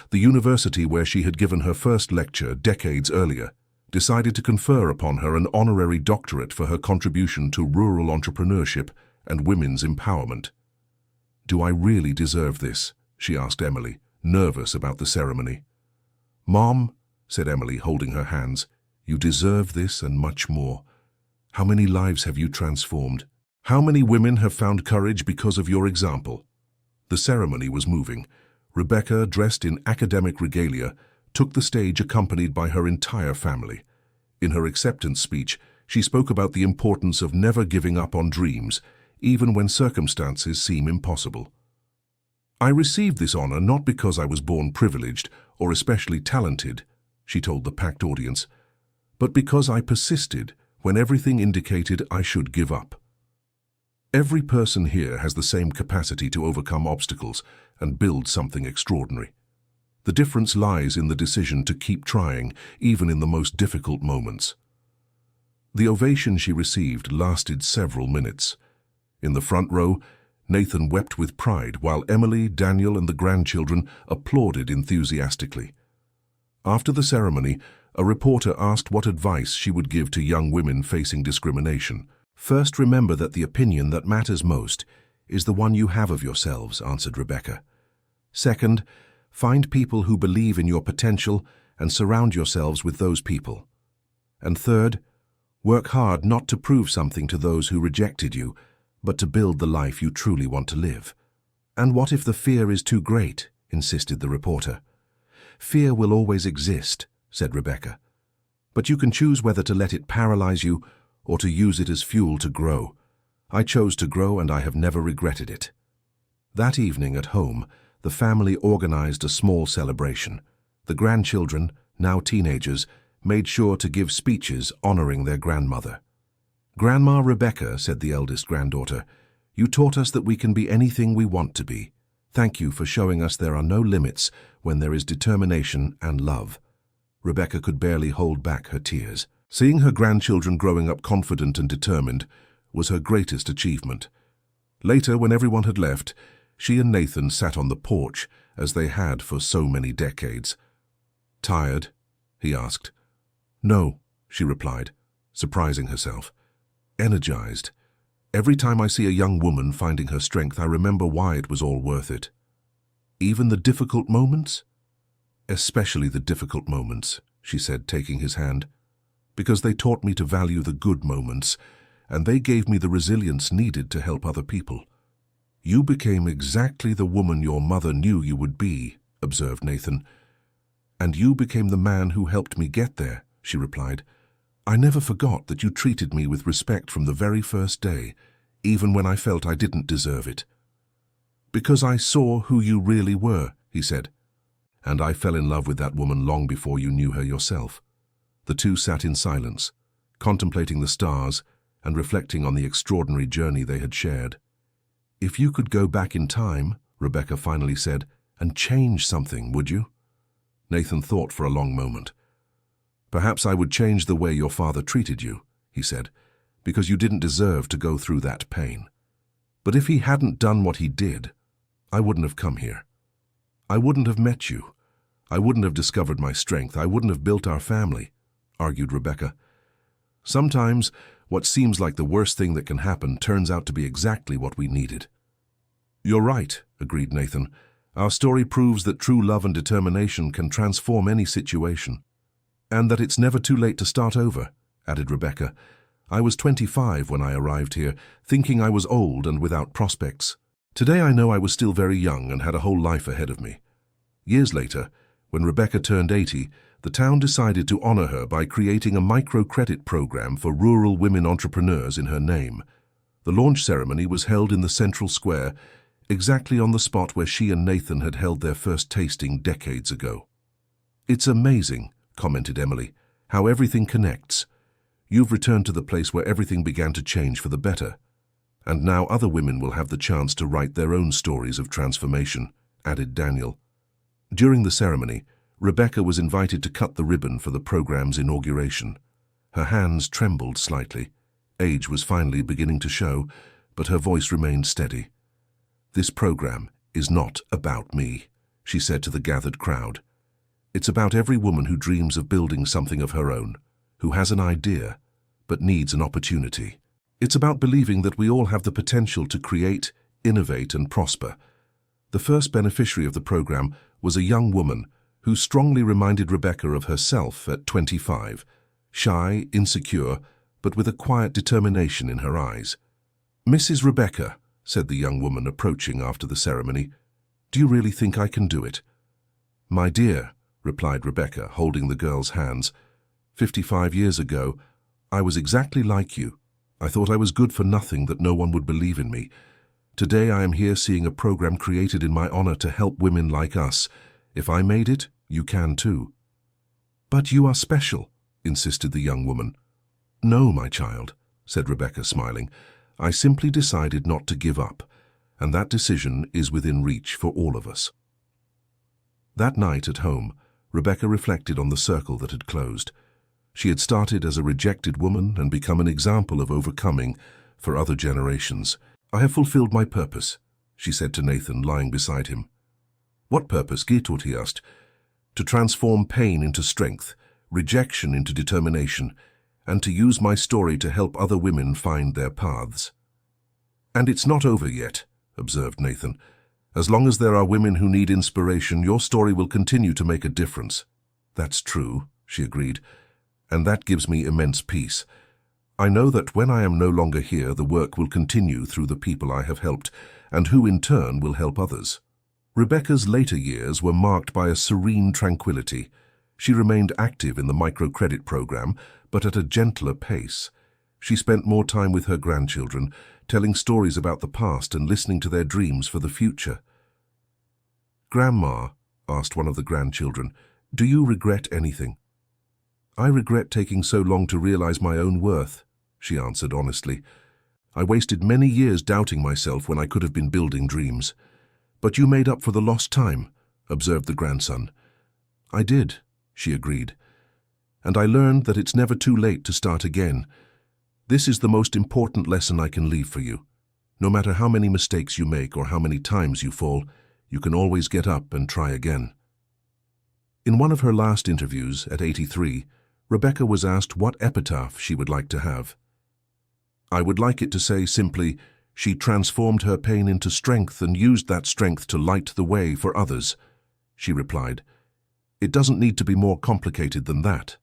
A: The university where she had given her first lecture decades earlier decided to confer upon her an honorary doctorate for her contribution to rural entrepreneurship and women's empowerment. "Do I really deserve this?" she asked Emily, nervous about the ceremony. "Mom," said Emily, holding her hands, "you deserve this and much more. How many lives have you transformed? How many women have found courage because of your example?" The ceremony was moving. Rebecca, dressed in academic regalia, took the stage accompanied by her entire family. In her acceptance speech, she spoke about the importance of never giving up on dreams, even when circumstances seem impossible. "I received this honor not because I was born privileged or especially talented," she told the packed audience, "but because I persisted when everything indicated I should give up." Every person here has the same capacity to overcome obstacles and build something extraordinary. The difference lies in the decision to keep trying, even in the most difficult moments. The ovation she received lasted several minutes. In the front row, Nathan wept with pride, while Emily, Daniel, and the grandchildren applauded enthusiastically. After the ceremony, a reporter asked what advice she would give to young women facing discrimination. "First, remember that the opinion that matters most is the one you have of yourselves," answered Rebecca. "Second, find people who believe in your potential and surround yourselves with those people. And third, work hard not to prove something to those who rejected you, but to build the life you truly want to live." "And what if the fear is too great?" insisted the reporter. "Fear will always exist," said Rebecca. "But you can choose whether to let it paralyze you or to use it as fuel to grow. I chose to grow, and I have never regretted it." That evening at home, the family organized a small celebration. The grandchildren, now teenagers, made sure to give speeches honoring their grandmother. "Grandma Rebecca," said the eldest granddaughter, "you taught us that we can be anything we want to be. Thank you for showing us there are no limits when there is determination and love." Rebecca could barely hold back her tears. Seeing her grandchildren growing up confident and determined was her greatest achievement. Later, when everyone had left, she and Nathan sat on the porch as they had for so many decades. "Tired?" he asked. "No," she replied, surprising herself. "Energized. Every time I see a young woman finding her strength, I remember why it was all worth it." "Even the difficult moments?" "Especially the difficult moments," she said, taking his hand, "because they taught me to value the good moments, and they gave me the resilience needed to help other people." "You became exactly the woman your mother knew you would be," observed Nathan. "And you became the man who helped me get there," she replied. I never forgot that you treated me with respect from the very first day, even when I felt I didn't deserve it. Because I saw who you really were, he said. And I fell in love with that woman long before you knew her yourself. The two sat in silence, contemplating the stars and reflecting on the extraordinary journey they had shared. If you could go back in time, Rebecca finally said, and change something, would you? Nathan thought for a long moment. Perhaps I would change the way your father treated you, he said, because you didn't deserve to go through that pain. But if he hadn't done what he did, I wouldn't have come here. I wouldn't have met you. I wouldn't have discovered my strength. I wouldn't have built our family, argued Rebecca. Sometimes, what seems like the worst thing that can happen turns out to be exactly what we needed. You're right, agreed Nathan. Our story proves that true love and determination can transform any situation. And that it's never too late to start over, added Rebecca. I was 25 when I arrived here, thinking I was old and without prospects. Today I know I was still very young and had a whole life ahead of me. Years later, when Rebecca turned 80, the town decided to honor her by creating a microcredit program for rural women entrepreneurs in her name. The launch ceremony was held in the central square, exactly on the spot where she and Nathan had held their first tasting decades ago. It's amazing, commented Emily, how everything connects. You've returned to the place where everything began to change for the better. And now other women will have the chance to write their own stories of transformation, added Daniel. During the ceremony, Rebecca was invited to cut the ribbon for the program's inauguration. Her hands trembled slightly. Age was finally beginning to show, but her voice remained steady. This program is not about me, she said to the gathered crowd. It's about every woman who dreams of building something of her own, who has an idea, but needs an opportunity. It's about believing that we all have the potential to create, innovate, and prosper. The first beneficiary of the program was a young woman who strongly reminded Rebecca of herself at 25, shy, insecure, but with a quiet determination in her eyes. Mrs. Rebecca, said the young woman approaching after the ceremony, do you really think I can do it? My dear, replied Rebecca, holding the girl's hands, 55 years ago, I was exactly like you. I thought I was good for nothing, that no one would believe in me. Today I am here seeing a program created in my honor to help women like us. If I made it, you can too. But you are special, insisted the young woman. No, my child, said Rebecca, smiling. I simply decided not to give up, and that decision is within reach for all of us. That night at home, Rebecca reflected on the circle that had closed. She had started as a rejected woman and become an example of overcoming for other generations. I have fulfilled my purpose, she said to Nathan, lying beside him. What purpose, Gertrude, he asked. To transform pain into strength, rejection into determination, and to use my story to help other women find their paths. And it's not over yet, observed Nathan. As long as there are women who need inspiration, your story will continue to make a difference. That's true, she agreed, and that gives me immense peace. I know that when I am no longer here, the work will continue through the people I have helped, and who in turn will help others. Rebecca's later years were marked by a serene tranquility. She remained active in the microcredit program, but at a gentler pace. She spent more time with her grandchildren, telling stories about the past and listening to their dreams for the future. Grandma, asked one of the grandchildren, do you regret anything? I regret taking so long to realize my own worth, she answered honestly. I wasted many years doubting myself when I could have been building dreams. But you made up for the lost time, observed the grandson. I did, she agreed. And I learned that it's never too late to start again. This is the most important lesson I can leave for you. No matter how many mistakes you make or how many times you fall, you can always get up and try again. In one of her last interviews, at 83, Rebecca was asked what epitaph she would like to have. I would like it to say simply, she transformed her pain into strength and used that strength to light the way for others, she replied. It doesn't need to be more complicated than that.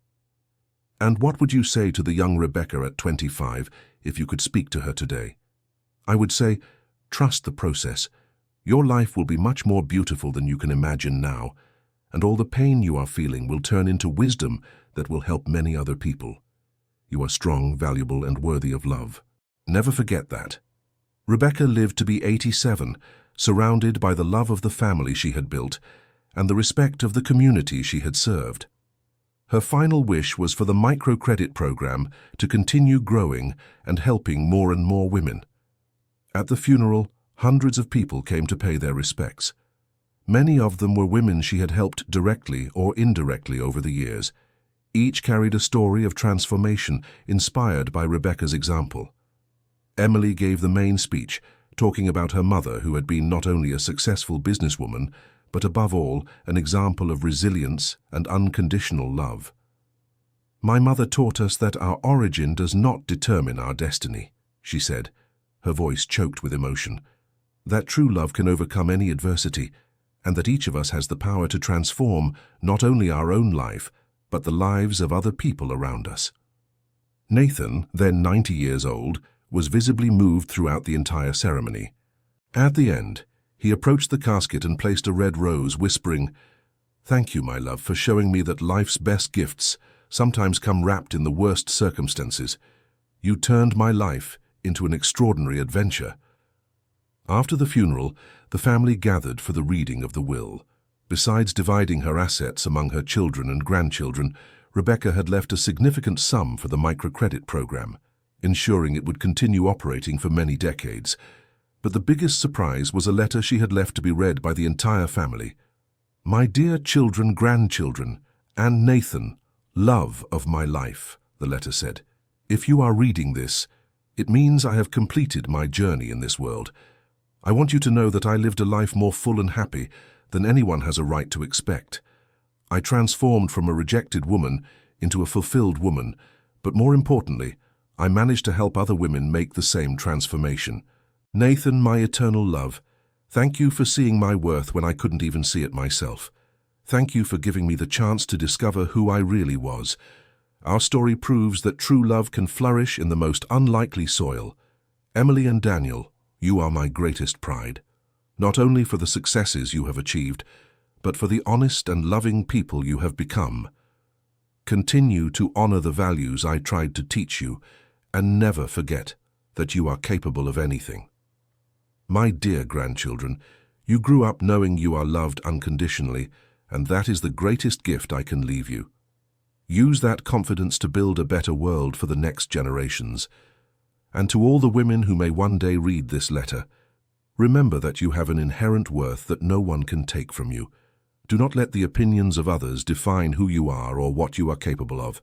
A: And what would you say to the young Rebecca at 25 if you could speak to her today? I would say, trust the process. Your life will be much more beautiful than you can imagine now, and all the pain you are feeling will turn into wisdom that will help many other people. You are strong, valuable, and worthy of love. Never forget that. Rebecca lived to be 87, surrounded by the love of the family she had built and the respect of the community she had served. Her final wish was for the microcredit program to continue growing and helping more and more women. At the funeral, hundreds of people came to pay their respects. Many of them were women she had helped directly or indirectly over the years. Each carried a story of transformation inspired by Rebecca's example. Emily gave the main speech, talking about her mother, who had been not only a successful businesswoman, but above all, an example of resilience and unconditional love. "My mother taught us that our origin does not determine our destiny," she said, her voice choked with emotion. "That true love can overcome any adversity, and that each of us has the power to transform not only our own life, but the lives of other people around us." Nathan, then 90 years old, was visibly moved throughout the entire ceremony. At the end, he approached the casket and placed a red rose, whispering, "Thank you, my love, for showing me that life's best gifts sometimes come wrapped in the worst circumstances. You turned my life into an extraordinary adventure." After the funeral, the family gathered for the reading of the will. Besides dividing her assets among her children and grandchildren, Rebecca had left a significant sum for the microcredit program, ensuring it would continue operating for many decades. But the biggest surprise was a letter she had left to be read by the entire family. "My dear children, grandchildren, and Nathan, love of my life," the letter said. "If you are reading this, it means I have completed my journey in this world. I want you to know that I lived a life more full and happy than anyone has a right to expect. I transformed from a rejected woman into a fulfilled woman, but more importantly, I managed to help other women make the same transformation. Nathan, my eternal love, thank you for seeing my worth when I couldn't even see it myself. Thank you for giving me the chance to discover who I really was. Our story proves that true love can flourish in the most unlikely soil. Emily and Daniel, you are my greatest pride, not only for the successes you have achieved, but for the honest and loving people you have become. Continue to honor the values I tried to teach you, and never forget that you are capable of anything. My dear grandchildren, you grew up knowing you are loved unconditionally, and that is the greatest gift I can leave you. Use that confidence to build a better world for the next generations. And to all the women who may one day read this letter, remember that you have an inherent worth that no one can take from you. Do not let the opinions of others define who you are or what you are capable of.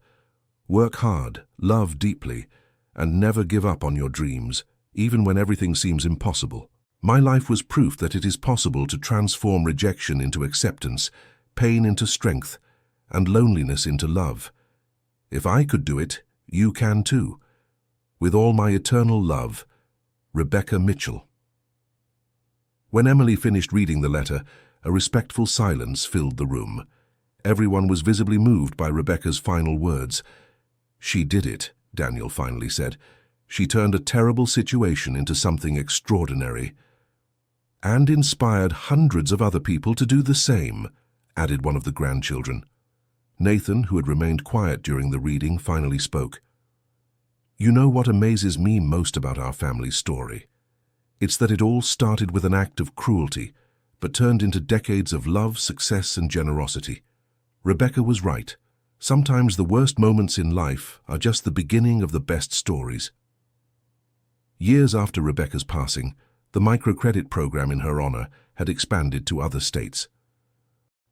A: Work hard, love deeply, and never give up on your dreams, even when everything seems impossible. My life was proof that it is possible to transform rejection into acceptance, pain into strength, and loneliness into love. If I could do it, you can too. With all my eternal love, Rebecca Mitchell. When Emily finished reading the letter, a respectful silence filled the room. Everyone was visibly moved by Rebecca's final words. "She did it," Daniel finally said. "She turned a terrible situation into something extraordinary." "And inspired hundreds of other people to do the same," added one of the grandchildren. Nathan, who had remained quiet during the reading, finally spoke. "You know what amazes me most about our family's story? It's that it all started with an act of cruelty, but turned into decades of love, success, and generosity. Rebecca was right. Sometimes the worst moments in life are just the beginning of the best stories." Years after Rebecca's passing, the microcredit program in her honor had expanded to other states.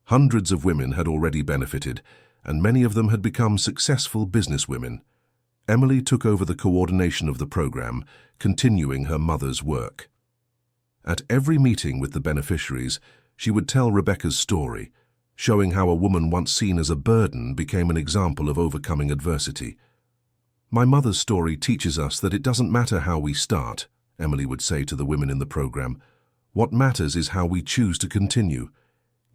A: Hundreds of women had already benefited, and many of them had become successful businesswomen. Emily took over the coordination of the program, continuing her mother's work. At every meeting with the beneficiaries, she would tell Rebecca's story, showing how a woman once seen as a burden became an example of overcoming adversity. "My mother's story teaches us that it doesn't matter how we start," Emily would say to the women in the program. "What matters is how we choose to continue.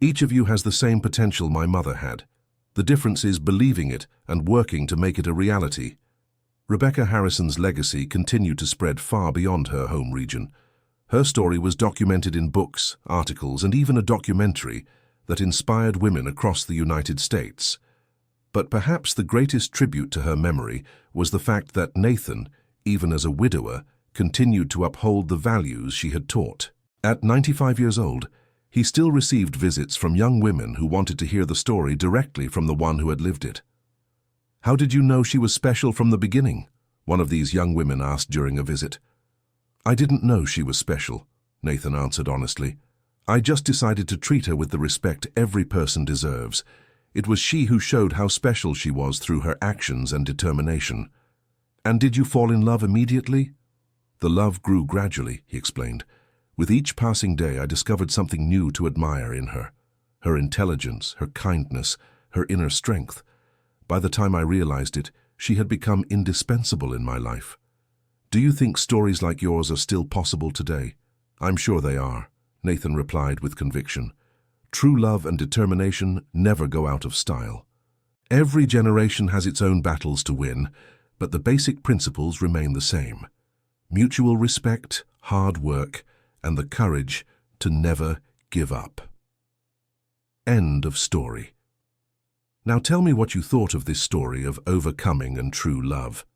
A: Each of you has the same potential my mother had. The difference is believing it and working to make it a reality." Rebecca Harrison's legacy continued to spread far beyond her home region. Her story was documented in books, articles, and even a documentary that inspired women across the United States. But perhaps the greatest tribute to her memory was the fact that Nathan, even as a widower, continued to uphold the values she had taught. At 95 years old, he still received visits from young women who wanted to hear the story directly from the one who had lived it. "How did you know she was special from the beginning?" one of these young women asked during a visit. "I didn't know she was special," Nathan answered honestly. "I just decided to treat her with the respect every person deserves. It was she who showed how special she was through her actions and determination." "And did you fall in love immediately?" "The love grew gradually," he explained. "With each passing day, I discovered something new to admire in her. Her intelligence, her kindness, her inner strength. By the time I realized it, she had become indispensable in my life." "Do you think stories like yours are still possible today?" "I'm sure they are," Nathan replied with conviction. "True love and determination never go out of style. Every generation has its own battles to win, but the basic principles remain the same. Mutual respect, hard work, and the courage to never give up." End of story. Now tell me what you thought of this story of overcoming and true love.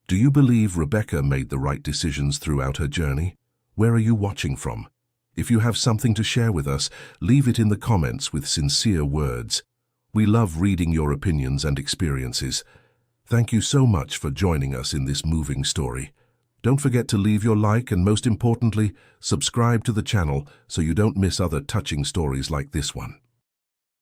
A: Do you believe Rebecca made the right decisions throughout her journey? Where are you watching from? If you have something to share with us, leave it in the comments with sincere words. We love reading your opinions and experiences. Thank you so much for joining us in this moving story. Don't forget to leave your like and, most importantly, subscribe to the channel so you don't miss other touching stories like this one.